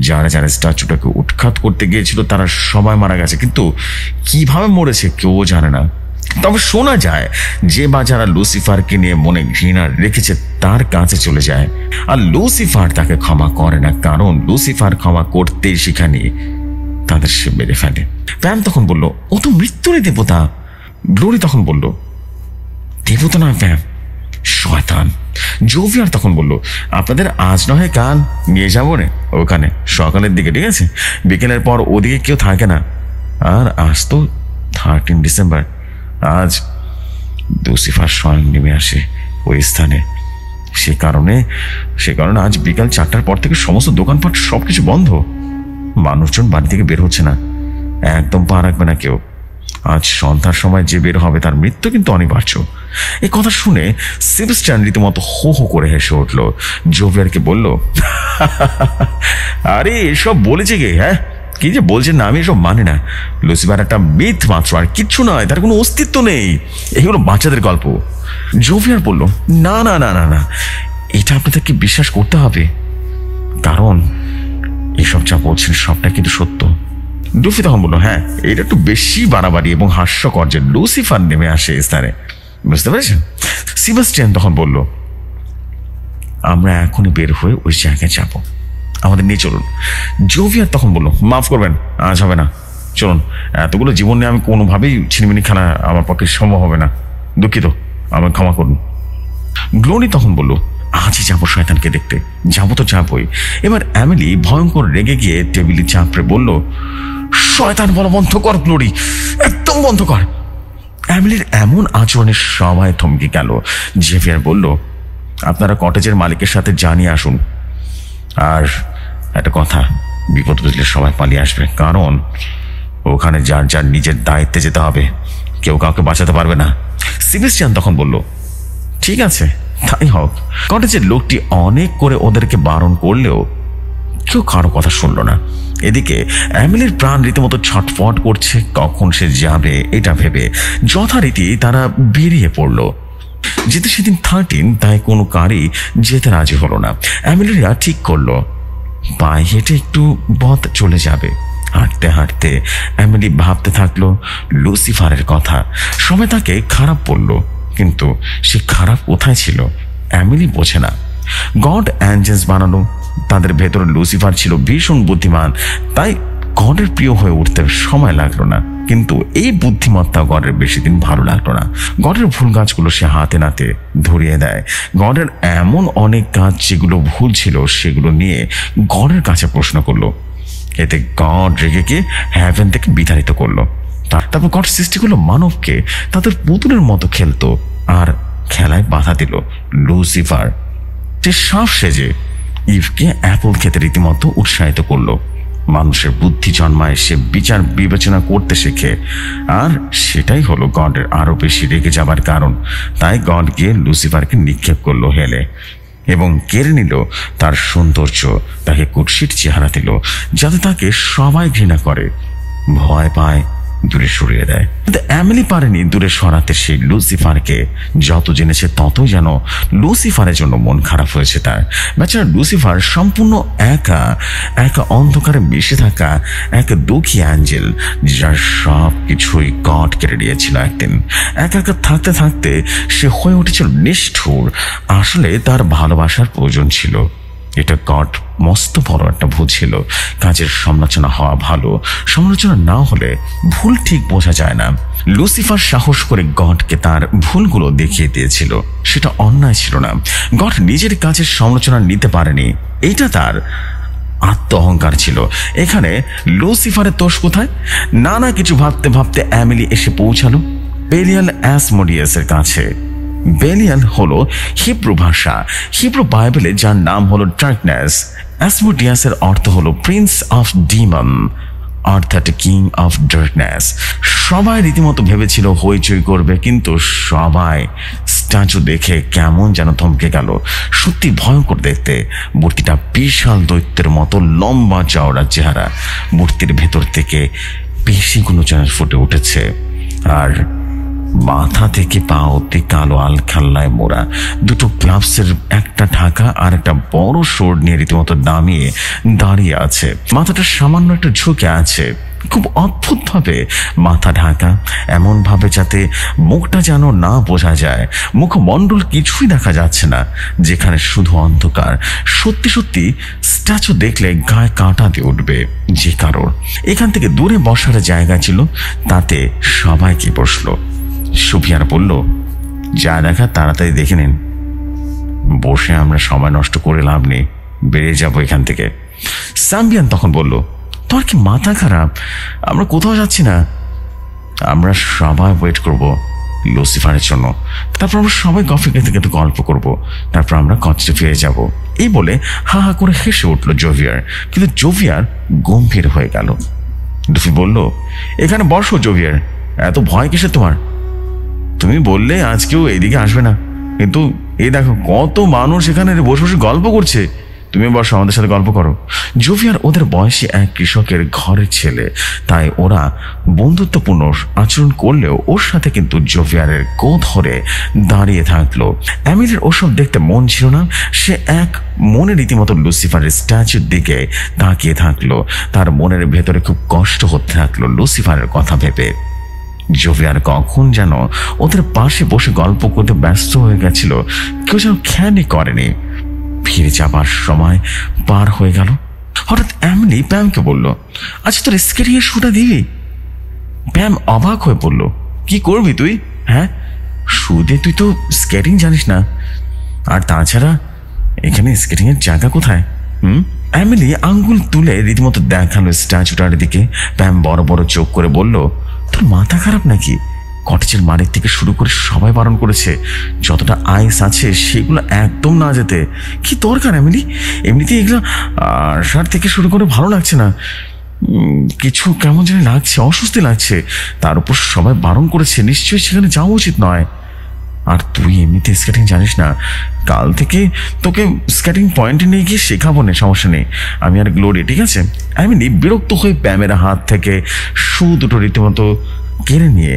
যারা যারা স্ট্যাচুটাকে উৎখাত করতে গিয়েছিল তারা সবাই মারা গেছে, কিন্তু কিভাবে মরেছে কেউ জানে না। তবে শোনা যায় যে বা যারা লুসিফারকে নিয়ে মনে ঘৃণা রেখেছে তার কাছে চলে যায়, আর লুসিফার তাকে ক্ষমা করে না, কারণ লুসিফার ক্ষমা করতে শিখানি, তাদের সে মেরে ফেলে। প্যাম তখন বলল ও তো মৃত্যুরই দেবতা। গ্লোরি তখন বলল দেবতা নয় প্যাম, শয়তান। জোভিয়ার তখন বলল আপনাদের আজ নয় কাল নিয়ে যাবো রে ওখানে সকালের দিকে, ঠিক আছে? বিকেলের পর ওদিকে কেউ থাকে না। আর আজ তো 13 ডিসেম্বর, আজ লুসিফার স্বয়ং নেমে আসে ওই স্থানে। সে কারণে আজ বিকাল 4টার পর থেকে সমস্ত দোকানপাট সবকিছু বন্ধ। মানুষজন বাড়ি থেকে বের হচ্ছে না, একদম পা রাখবে না কেউ। আজ সন্ধ্যার সময় যে বের হবে তার মৃত্যু কিন্তু অনিবার্য। এই কথা শুনে সেবাস্টিয়ান রীতিমতো হো হো করে হেসে উঠল। জোভিয়ারকে বলল আরে এসব বলেছে কে? হ্যাঁ, কি যে বলছেন না, আমি এসব মানি না। লুসিফার একটা মিথ মাত্র, আর কিচ্ছু নয়, তার কোনো অস্তিত্ব নেই। এগুলো বাচ্চাদের গল্প। জোভিয়ার বলল না না না না না, এটা আপনাদেরকে বিশ্বাস করতে হবে, কারণ এসব যা বলছেন সবটা কিন্তু সত্য। ডুফি তখন বললো হ্যাঁ, এটা একটু বেশি বাড়াবাড়ি এবং হাস্যকর যে লুসিফার নেমে আসে স্থানে, বুঝতে পেরেছেন? সেবাস্টিয়ান তখন বলল আমরা এখনই বের হয়ে ওই জায়গায় যাব, আমাদের নিয়ে চলুন। জোভিয়ার তখন বলল মাফ করবেন, আজ হবে না, চলুন। এতগুলো জীবন নিয়ে আমি কোনোভাবেই ছিনিমিনি খেলা আমার পক্ষে সম্ভব হবে না, দুঃখিত, আমাকে ক্ষমা করুন। গ্লোরি তখন বলল আজই যাবো শয়তানকে দেখতে, যাবো তো যাবই। এবার এমিলি ভয়ঙ্কর রেগে গিয়ে টেবিলে চাপড়ে বলল, শয়তান বলা বন্ধ কর গ্লোরি, একদম বন্ধ কর। এমিলির এমন আচরণে সবাই থমকে গেল। জেভিয়ার বলল, আপনারা কটেজের মালিকের সাথে জানিয়ে আসুন। আর একটা কথা, বিপদ বুঝলে সবাই পালিয়ে আসবে, কারণ ওখানে যার যার নিজের দায়িত্বে যেতে হবে, কেউ কাউকে বাঁচাতে পারবে না। সেবাস্টিয়ান তখন বলল, ঠিক আছে তাই হোক। কটেজের লোকটি অনেক করে ওদেরকে বারণ করলেও কেউ কারো কথা শুনল না। এদিকে এমিলির প্রাণ রীতিমতো ছটফট করছে, কখন সে যাবে এটা ভেবে যথারীতি তারা বেরিয়ে পড়ল। যেহেতু সেদিন 13, তাই কোনো কারই যেতে রাজি হলো না। এমিলিরা ঠিক করলো পায়ে হেঁটে একটু পথ চলে যাবে। হাঁটতে হাঁটতে এমিলি ভাবতে থাকলো লুসিফারের কথা। সবাই তাকে খারাপ বলল, কিন্তু সে খারাপ কোথায় ছিল এমিলি বোঝে না। গড অ্যাঞ্জেলস বানানো, তাদের ভেতরে লুসিফার ছিল ভীষণ বুদ্ধিমান, তাই গডের প্রিয় হয়ে উঠতে সময় লাগলো না। কিন্তু এই বুদ্ধিমত্তা গডের বেশি দিন ভালো লাগলো না। গডের ভুল কাজগুলো সে হাতে নাতে ধরিয়ে দেয়। গডের এমন অনেক কাজ যেগুলো ভুল ছিল সেগুলো নিয়ে গডের কাছে প্রশ্ন করলো। এতে গড রেগে গিয়ে হ্যাভেন থেকে বিতাড়িত করলো। তারপর গড সৃষ্টি করলো মানবকে, তাদের পুতুলের মতো খেলতো আর খেলায় বাধা দিল লুসিফার। সে সাপ সেজে ইভকে অ্যাপল খেতে রীতিমতো উৎসাহিত করলো। মানুষের বুদ্ধি জন্মায় সে বিচার বিবেচনা করতে শেখে, আর সেটাই হলো গডের আরো বেশি রেগে যাবার কারণ। তাই গড গিয়ে লুসিফারকে নিক্ষেপ করলো হেলে এবং কেড়ে নিল তার সৌন্দর্য, তাকে কুৎসিত চেহারা দিল, যাতে তাকে সবাই ঘৃণা করে, ভয় পায়, দূরে সরিয়ে দেয়। কিন্তু এমিলি পারেনি দূরে সরাতে সেই লুসিফারকে। যত জেনেছে ততই যেন লুসিফারের জন্য মন খারাপ হয়েছে তার। বেচারা লুসিফার সম্পূর্ণ একা একা অন্ধকারে মিশে থাকা এক দুঃখী অ্যাঞ্জেল, যার সব কিছুই গড কেড়ে নিয়েছিল একদিন। একা একা থাকতে থাকতে সে হয়ে উঠেছিল নিষ্ঠুর। আসলে তার ভালোবাসার প্রয়োজন ছিল। এটা গড মস্ত বড় একটা ভুল ছিল। কাজের সমালোচনা হওয়া ভালো, সমালোচনা না হলে ভুল ঠিক বোঝা যায় না। লুসিফার সাহস করে গডকে তার ভুলগুলো দেখিয়ে দিয়েছিল। সেটা অন্যায় ছিল না। গড নিজের কাজের সমালোচনা নিতে পারেনি, এটা তার আত্ম অহংকার ছিল। এখানে লুসিফারের দোষ কোথায়? নানা কিছু ভাবতে ভাবতে এমিলি এসে পৌঁছালো বেলিয়াল অ্যাসমোডিয়াসের কাছে। বেলিয়াল হলো হিব্রু ভাষা। হিব্রু বাইবেলে যার নাম হলো ডার্কনেস। অ্যাসমোডিয়াসের অর্থ হলো প্রিন্স অফ ডিমন, অর্থাৎ কিং অফ ডার্কনেস। সবাই রীতিমতো ভেবেছিল হইচই করবে, কিন্তু সবাই স্ট্যাচু দেখে কেমন যেন থমকে গেল। সত্যি ভয়ঙ্কর দেখতে। মূর্তিটা বিশাল দৈত্যের মতো লম্বা চওড়া চেহারা। মূর্তির ভেতর থেকে পেশিগুলো যেন ফুটে উঠেছে, আর মাথা থেকে পা অব্দি কালো আলখাল্লায় মোড়া। দুটো গ্লাভসের একটা ঢাকা আর একটা বড় সোর্ড নিয়ে রীতিমতো দাঁড়িয়ে আছে। মাথাটা সামান্য একটা ঝুঁকে আছে, খুব অদ্ভুত ভাবে মাথা ঢাকা, এমন ভাবে যাতে মুখটা যেন না বোঝা যায়। মুখমণ্ডল কিছুই দেখা যাচ্ছে না, যেখানে শুধু অন্ধকার। সত্যি সত্যি স্ট্যাচু দেখলে গায়ে কাঁটা দিয়ে উঠবে যে কারোর। এখান থেকে দূরে বসার জায়গা ছিল, তাতে সবাইকে বসলো। সুফিয়ার বলল, যা দেখা তাড়াতাড়ি দেখে নিন, বসে আমরা সময় নষ্ট করে লাভ নেই, বেরিয়ে যাবো এখান থেকে। সাম্বিয়ান তখন বলল, তোর কি মাথা খারাপ? আমরা কোথাও যাচ্ছি না, আমরা সবাই ওয়েট করব লুসিফারের জন্য। তারপর আমরা সবাই কফি খেতে খেতে গল্প করব, তারপর আমরা কটেজে ফিরে যাব। এই বলে হা হা করে হেসে উঠল জোভিয়ার। কিন্তু জোভিয়ার গম্ভীর হয়ে গেল। ডুফি বলল, এখানে বসো জোভিয়ার, এত ভয় কিসের তোমার? তুমি বললে আজ কেউ এদিকে আসবে না, কিন্তু এই দেখো কত মানুষ এখানে বসে বসে গল্প করছে। তুমি বসো, আমাদের সাথে গল্প করো। জোভিয়ার ওদের বয়সী এক কৃষকের ঘরের ছেলে, তাই ওরা বন্ধুত্বপূর্ণ আচরণ করলেও ওর সাথে কিন্তু জোভিয়ারের গো ধরে দাঁড়িয়ে থাকলো। এমিলির ওসব দেখতে মন ছিল না। সে এক মনে রীতিমতো লুসিফারের স্ট্যাচুর দিকে তাকিয়ে থাকলো। তার মনের ভেতরে খুব কষ্ট হতে থাকলো লুসিফারের কথা ভেবে। জোভিয়ার কখন যেন ওদের পাশে বসে গল্প করতে ব্যস্ত হয়ে গেছিল, কেউ যেন খেয়ালই করেনি। ফিরে যাবার সময় পার হয়ে গেল। হঠাৎ এমিলি প্যামকে বলল, আচ্ছা তোর স্কেটিং এর শুটা দিবি? প্যাম অবাক হয়ে বলল, কি করবি তুই? হ্যাঁ, শুতে তুই তো স্কেটিং জানিস না, আর তাছাড়া এখানে স্কেটিং এর জায়গা কোথায়? এমিলি আঙ্গুল তুলে রীতিমতো দেখালো স্ট্যাচুটার দিকে। প্যাম বড় বড় চোখ করে বলল, তোর মাথা খারাপ নাকি? কটেজের মালিক থেকে শুরু করে সবাই বারণ করেছে যতটা আইস আছে সেগুলো একদম না যেতে। কি দরকার এমিলি? এমনিতেই এগুলো আসার থেকে শুরু করে ভালো লাগছে না, কিছু কেমন যেন লাগছে, অস্বস্তি লাগছে। তার উপর সবাই বারণ করেছে, নিশ্চয়ই সেখানে যাওয়া উচিত নয়। আর তুই এমনিতে স্কেটিং জানিস না, কাল থেকে তোকে স্কেটিং পয়েন্টে নিয়ে গিয়ে শেখাবো না, সমস্যা নেই, আমি আর গ্লোরি, ঠিক আছে? এমনি বিরক্ত হয়ে প্যামের হাত থেকে শু দুটো রীতিমতো কেড়ে নিয়ে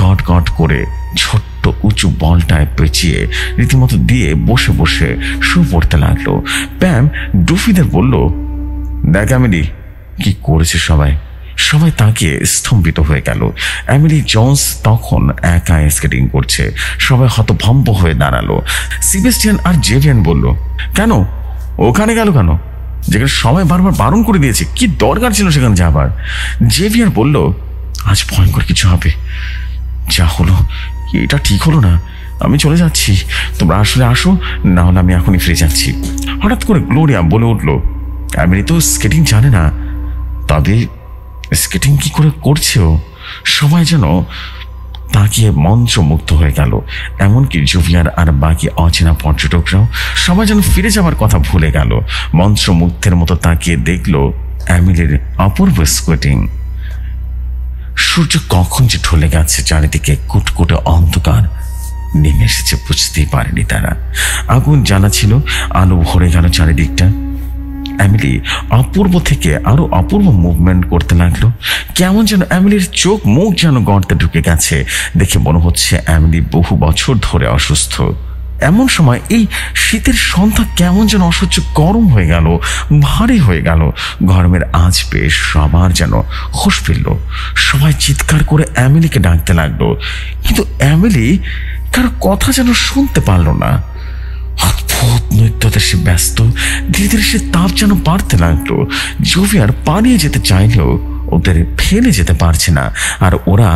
গট গট করে ছোট্ট উঁচু বলটায় পেঁচিয়ে রীতিমতো দিয়ে বসে বসে শু পড়তে লাগলো। প্যাম ডুফিদের বলল, দেখ এমিলি কি করেছে সবাই। সবাই তাকিয়ে স্তম্ভিত হয়ে গেল। এমিলি জোন্স তখন একা স্কেটিং করছে। সবাই হতভম্ব হয়ে দাঁড়ালো। সেবাস্টিয়ান আর জেভিয়ান বলল, কেন ওখানে গেল কেন, যেখানে সবাই বারবার বারণ করে দিয়েছে? কি দরকার ছিল সেখানে যাবার? জেভিয়ার বলল, আজ ভয়ঙ্কর কিছু হবে, যা হলো এটা ঠিক হলো না, আমি চলে যাচ্ছি, তোমরা আসলে আসো, না হলে আমি এখনই ফিরে যাচ্ছি। হঠাৎ করে গ্লোরিয়া বলে উঠলো, এমিলি তো স্কেটিং জানে না, তবে স্কেটিং কি করে করছে ও? সবাই যেন তাকিয়ে মন্ত্রমুগ্ধ হয়ে গেল, এমনকি জুভিয়ার আর বাকি অচেনা পর্যটকরাও সবাই যেন ফিরে যাবার কথা ভুলে গেল। মন্ত্রমুগ্ধের মতো তাকিয়ে দেখলো এমিলির অপূর্ব স্কেটিং। সূর্য কখন যে ঢলে গেছে, চারিদিকে কুটকুটে অন্ধকার নেমে এসেছে, বুঝতেই পারেনি তারা। আগুন জ্বালা ছিল, আলো ভরে গেল চারিদিকটা। এমিলি অপূর্ব থেকে আরো অপূর্ব মুভমেন্ট করতে লাগলো। কেমন যেন এমিলির চোখ মুখ যেন গর্তে ঢুকে গেছে। দেখে মনে হচ্ছে এমিলি বহু বছর ধরে অসুস্থ। এমন সময় এই শীতের সন্ধ্যা কেমন যেন অসহ্য গরম হয়ে গেল, ভারী হয়ে গেল। গরমের আঁচ পেয়ে সবার যেন হুঁশ ফিরল। সবাই চিৎকার করে এমিলিকে ডাকতে লাগলো, কিন্তু এমিলি কারো কথা যেন শুনতে পারল না। অদ্ভুত নৃত্যতে সে ব্যস্ত। ধীরে ধীরে সে তাপ যেন বাড়তে লাগলো। জুভিয়ার পালিয়ে যেতে চাইলেও ওদের ফেলে যেতে পারছে না, আর ওরা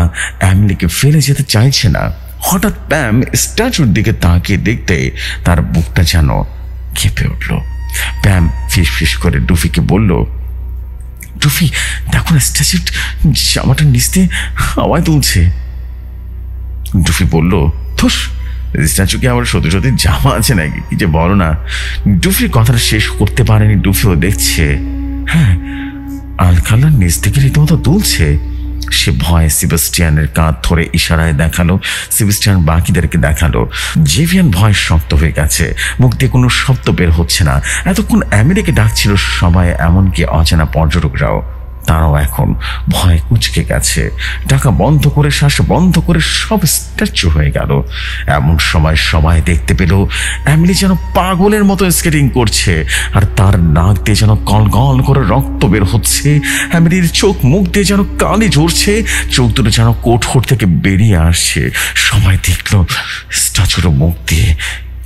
এমিলিকে ফেলে যেতে চাইছে না। হঠাৎ প্যাম স্ট্যাচুর দিকে তাকিয়ে দেখতে তার বুকটা যেন কেঁপে উঠল। প্যাম ফিস ফিস করে ডুফিকে বলল, ডুফি দেখো না, স্ট্যাচুর জামাটা নিচতে হাওয়ায় তুলছে। ডুফি বলল, ধুস, স্ট্যাচুকে আবার সত্যি সত্যি জামা আছে নাকি, কি যে বলো না। ডুফির কথাটা শেষ করতে পারেনি। ডুফিও দেখছে, হ্যাঁ, আলখাল্লার নিচ থেকে রীতিমতো দুলছে। সে ভয়ে সেবাস্টিয়ানের কাঁধ ধরে ইশারায় দেখালো। সেবাস্টিয়ান বাকিদেরকে দেখালো। জেভিয়ান ভয় শক্ত হয়ে গেছে, মুখ দিয়ে কোনো শব্দ বের হচ্ছে না। এতক্ষণ আমেরিকে ডাকছিল সবাই, এমনকি অচেনা পর্যটকরাও, তারাও এখন ভয় কুঁচকে গেছে। টাকা বন্ধ করে, শ্বাস বন্ধ করে সব স্ট্যাচু হয়ে গেল। এমন সময় সবাই দেখতে পেল এমিলি যেন পাগলের মতো স্কেটিং করছে, আর তার নাক দিয়ে যেন গল করে রক্ত বের হচ্ছে। এমিলির চোখ মুখ দিয়ে যেন কালি ঝরছে, চোখ দুটো যেন কোঠর থেকে বেরিয়ে আসছে। সবাই দেখলো স্ট্যাচুর মুখ দিয়ে,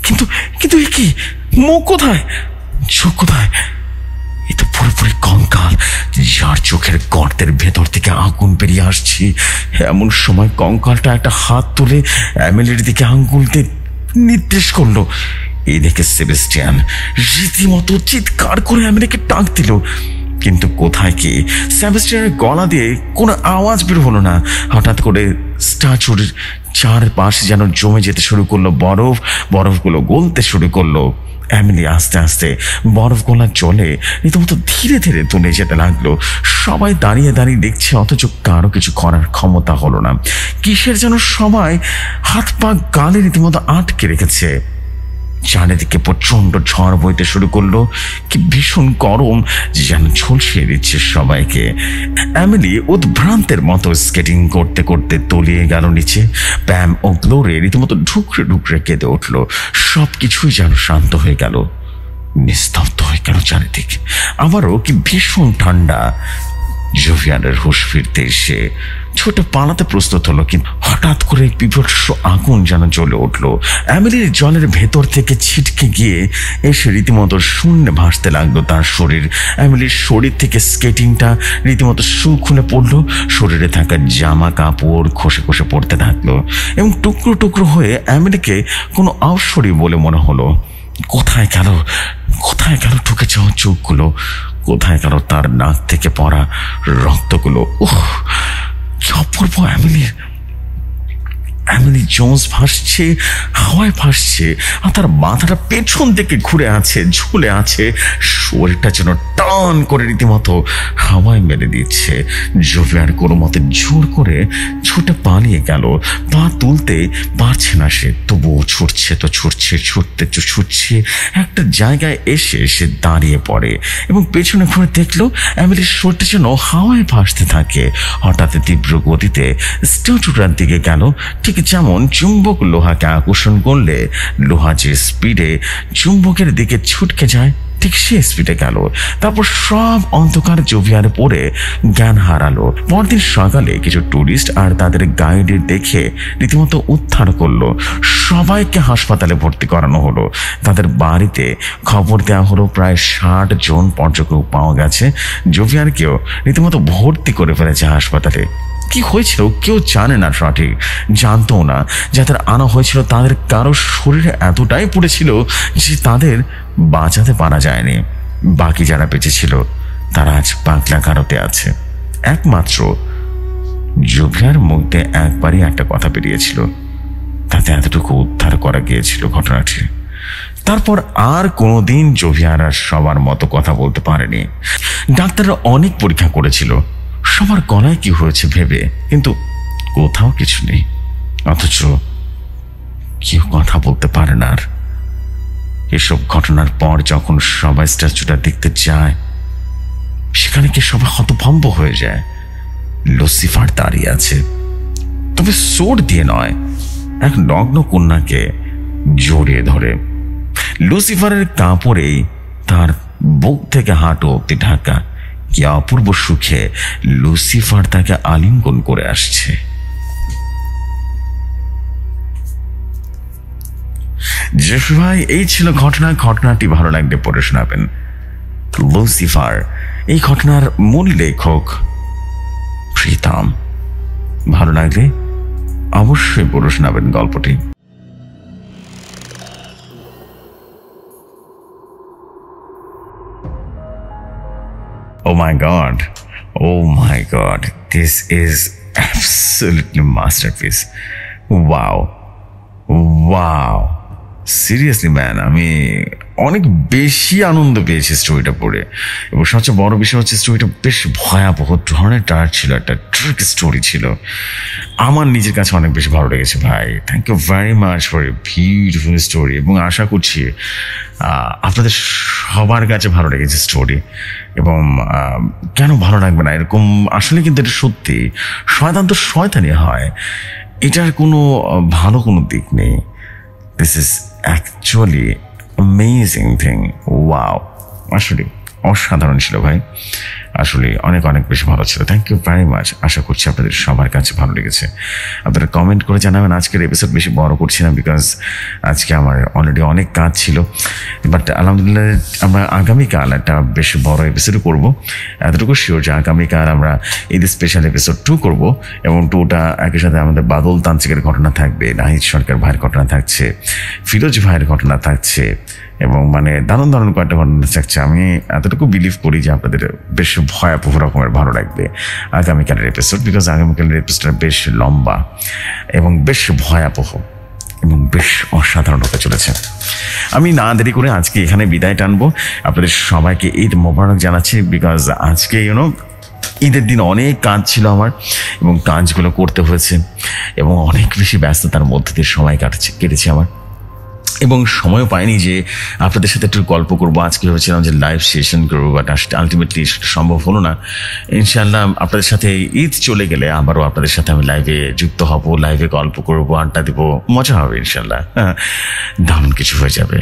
কিন্তু কিন্তু এ কি, মুখ কোথায়, চোখ কোথায়? এ তো পুরোপুরি কঙ্কাল, যার চোখের গর্তের ভেতর থেকে আগুন বেরিয়ে আসছে। এমন সময় কঙ্কালটা একটা হাত তুলে এমিলির দিকে আঙ্গুল দিয়ে নির্দেশ করলো। এই দেখে সেবাস্টিয়ান রীতিমতো চিৎকার করে এমিলিকে ডাক দিল, কিন্তু কোথায় কি? সেবাস্টিয়ানের গলা দিয়ে কোনো আওয়াজ বের হলো না। হঠাৎ করে স্ট্যাচুর চারপাশে যেন জমে যেতে শুরু করলো বরফ। বরফগুলো গলতে শুরু করলো। এমিলি আস্তে আস্তে বরফ গোলা জলে রীতিমতো ধীরে ধীরে তুলে যেতে লাগলো। সবাই দাঁড়িয়ে দাঁড়িয়ে দেখছে, অথচ কারো কিছু করার ক্ষমতা হলো না। কিসের যেন সবাই হাত পা গালে রীতিমতো আটকে রেখেছে। চারিদিকে প্রচন্ড ঝড় বইতে শুরু করলো। কি ভীষণ গরম, যেন ঝলসিয়ে দিচ্ছে সবাইকে। এমিলি উদ্ভ্রান্তের মতো স্কেটিং করতে করতে তলিয়ে গেল নিচে। প্যাম ও গ্লোরি রীতিমতো ঢুকরে ঢুকরে কেঁদে উঠলো। সবকিছুই যেন শান্ত হয়ে গেল, নিস্তব্ধ হয়ে গেল চারিদিকে। আবারও কি ভীষণ ঠান্ডা। জুভিয়ানের হুঁশ ফিরতে এসে ছোট পালাতে প্রস্তুত হলো, কিন্তু হঠাৎ করে বিভৎস আগুন যেন জ্বলে উঠলো। এমিলির জলের ভেতর থেকে ছিটকে গিয়ে এসে রীতিমতো শূন্যে ভাসতে লাগলো তার শরীর। এমিলির শরীর থেকে স্কেটিংটা রীতিমতো শু খুলে পড়লো। শরীরে থাকা জামা কাপড় খসে খসে পড়তে থাকলো এবং টুকরো টুকরো হয়ে এমিলিকে কোনো অবসরই বলে মনে হলো। কোথায় গেল ঢুকে যাওয়া চোখগুলো, কোথায় গেল তার নাক থেকে পড়া রক্তগুলো। কি অপূর্ব! এমিলি জোন্স ভাসছে, হাওয়ায় ভাসছে, আর তার মাথাটা পেছন থেকে ঘুরে আছে, ঝুলে আছে, শরীরটা যেন টান করে রীতিমতো হাওয়ায় মেরে দিচ্ছে। জোভিয়ার কোনো মতে জোর করে ছুটে পালিয়ে গেল। পা তুলতে পারছে না সে, তবুও ছুটছে। একটা জায়গায় এসে সে দাঁড়িয়ে পড়ে এবং পেছনে ঘুরে দেখলো এমিলির শরীরটা যেন হাওয়ায় ভাসতে থাকে। হঠাৎ তীব্র গতিতে স্ট্যাচুটার দিকে গেল, ঠিক যেমন চুম্বক লোহাকে আকর্ষণ করলে লোহা যে স্পিডে চুম্বকের দিকে ছুটকে যায়, ঠিক সে স্পিডে গেল। তারপর সব অন্ধকার জোভিয়ারে পড়ে জ্ঞান হারালো। পরদিন সকালে কিছু টুরিস্ট আর তাদের গাইডের দেখে রীতিমতো উদ্ধার করলো। সবাইকে হাসপাতালে ভর্তি করানো হলো। তাদের বাড়িতে খবর দেওয়া হলো প্রায় 60 জন পর্যটক পাওয়া গেছে। জোভিয়ারকেও রীতিমতো ভর্তি করে ফেলেছে হাসপাতালে। কি হয়েছিল কেউ জানে না, সঠিক জানতো না। যাদের আনা হয়েছিল তাদের কারো শরীরে এতটাই পড়েছিল যে তাদের বাঁচাতে পারা যায়নি। বাকি যারা বেঁচে ছিল তারা আজ পাগলাগারদে আছে। একমাত্র জোভিয়ার মুখে একবারই একটা কথা বেরিয়েছিল, তাতে এতটুকু উদ্ধার করা গিয়েছিল ঘটনাটি। তারপর আর কোনোদিন জোভিয়ার আর সবার মতো কথা বলতে পারেনি। ডাক্তাররা অনেক পরীক্ষা করেছিল সবার গলায় কি হয়েছে ভেবে, কিন্তু কোথাও কিছু নেই। অথচ কেউ কথা বলতে পারে না। আর এসব ঘটনার পর যখন সবাই স্ট্যাচুটা দেখতে যায়, সেখানে কি সবাই হতভম্ব হয়ে যায়। লুসিফার দাঁড়িয়ে আছে, তবে সোর্ড দিয়ে নয়, এক নগ্ন কন্যাকে জড়িয়ে ধরে। লুসিফারের কাপড়েই তার বুক থেকে হাঁটু অব্দি ঢাকা। কি অপূর্ব সুখে লুসিফার তাকে আলিঙ্গন করে আসছে। জেফরি ভাই, এই ছিল ঘটনাটি ভালো লাগলে পড়ে শোনাবেন। লুসিফার, এই ঘটনার মূল লেখক প্রীতম। ভালো লাগলে অবশ্যই পড়ে শোনাবেন গল্পটি। Oh my God, this is absolutely masterpiece. Wow. Seriously man, আমি অনেক বেশি আনন্দ পেয়েছি স্টোরিটা পড়ে, এবং সবচেয়ে বড় বিষয় হচ্ছে স্টোরিটা বেশ ভয়াবহ ধরনের ডার্ক ছিল, একটা ট্রিক স্টোরি ছিল। আমার নিজের কাছে অনেক বেশি ভালো লেগেছে ভাই। Thank you very much for a beautiful story, এবং আশা করছি আপনাদের সবার কাছে ভালো লেগেছে স্টোরি। এবং কেন ভালো লাগবে না, এরকম আসলে কিন্তু এটা সত্যি, শয়তান তো শয়তানই হয়, এটার কোনো ভালো কোনো দিক নেই। This is actually amazing thing. Wow, আসলে অসাধারণ ছিল ভাই, আসলে অনেক বেশি ভালো ছিল। Thank you very much. আশা করছি আপনাদের সবার কাছে ভালো লেগেছে। আপনারা কমেন্ট করে জানাবেন। আজকের এপিসোড বেশি বড় করছি না, বিকজ আজকে আমার অলরেডি অনেক কাজ ছিল, বাট আলহামদুলিল্লাহ আমরা আগামীকাল একটা বেশ বড় এপিসোডও করবো। এতটুকু শিওর যে আগামীকাল আমরা ঈদ স্পেশাল এপিসোড 2 করবো, এবং 2টা একই সাথে আমাদের বাদল তান্ত্রিকের ঘটনা থাকবে, নাহিদ সরকার ভাইয়ের ঘটনা থাকছে, ফিরোজ ভাইয়ের ঘটনা থাকছে, এবং মানে দারুণ কয়েকটা ঘটনা থাকছে। আমি এতটুকু বিলিভ করি যে আপনাদের বেশ ভয়াবহ রকমের ভালো লাগবে আগামীকালের এপিসোড, বিকজ আগামীকালের এপিসোডটা বেশ লম্বা এবং বেশ ভয়াবহ এবং বেশ অসাধারণ হতে চলেছে। আমি না দেরি করে আজকে এখানে বিদায় টানবো। আপনাদের সবাইকে ঈদ মোবারক জানাচ্ছি, বিকজ আজকে ঈদের দিন অনেক কাজ ছিল আমার, এবং কাজগুলো করতে হয়েছে, এবং অনেক বেশি ব্যস্ততার মধ্যে দিয়ে সময় কেটেছে আমার, এবং সময়ও পাইনি যে আপনাদের সাথে একটু গল্প করবো। আজকে ভেবেছিলাম যে লাইভ সেশন করবো, বাট আলটিমেটলি সেটা সম্ভব হলো না। ইনশাআল্লাহ আপনাদের সাথে ঈদ চলে গেলে আবারও আপনাদের সাথে আমি লাইভে যুক্ত হব, লাইভে গল্প করবো, আড্ডা দিব, মজা হবে ইনশাআল্লাহ। দারুণ কিছু হয়ে যাবে।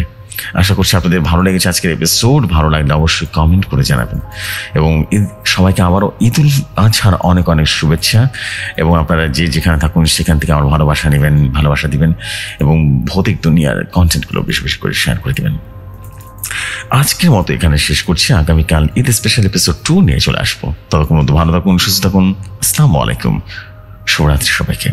আশা করছি আপনাদের ভালো লেগেছে আজকের এপিসোড। ভালো লাগলে অবশ্যই কমেন্ট করে জানাবেন, এবং সবাইকে আবারও ঈদুল আজহার অনেক শুভেচ্ছা। এবং আপনারা যে যেখানে থাকুন সেখান থেকে আমার ভালোবাসা নেবেন, ভালোবাসা দিবেন, এবং ভৌতিক দুনিয়ার কন্টেন্টগুলো বেশি বেশি করে শেয়ার করে দিবেন। আজকের মতো এখানে শেষ করছি। আগামীকাল ঈদ স্পেশাল এপিসোড 2 নিয়ে চলে আসবো। ততক্ষণ ভালো থাকুন, সুস্থ থাকুন। আসসালামু আলাইকুম, শুভরাত্রি সবাইকে।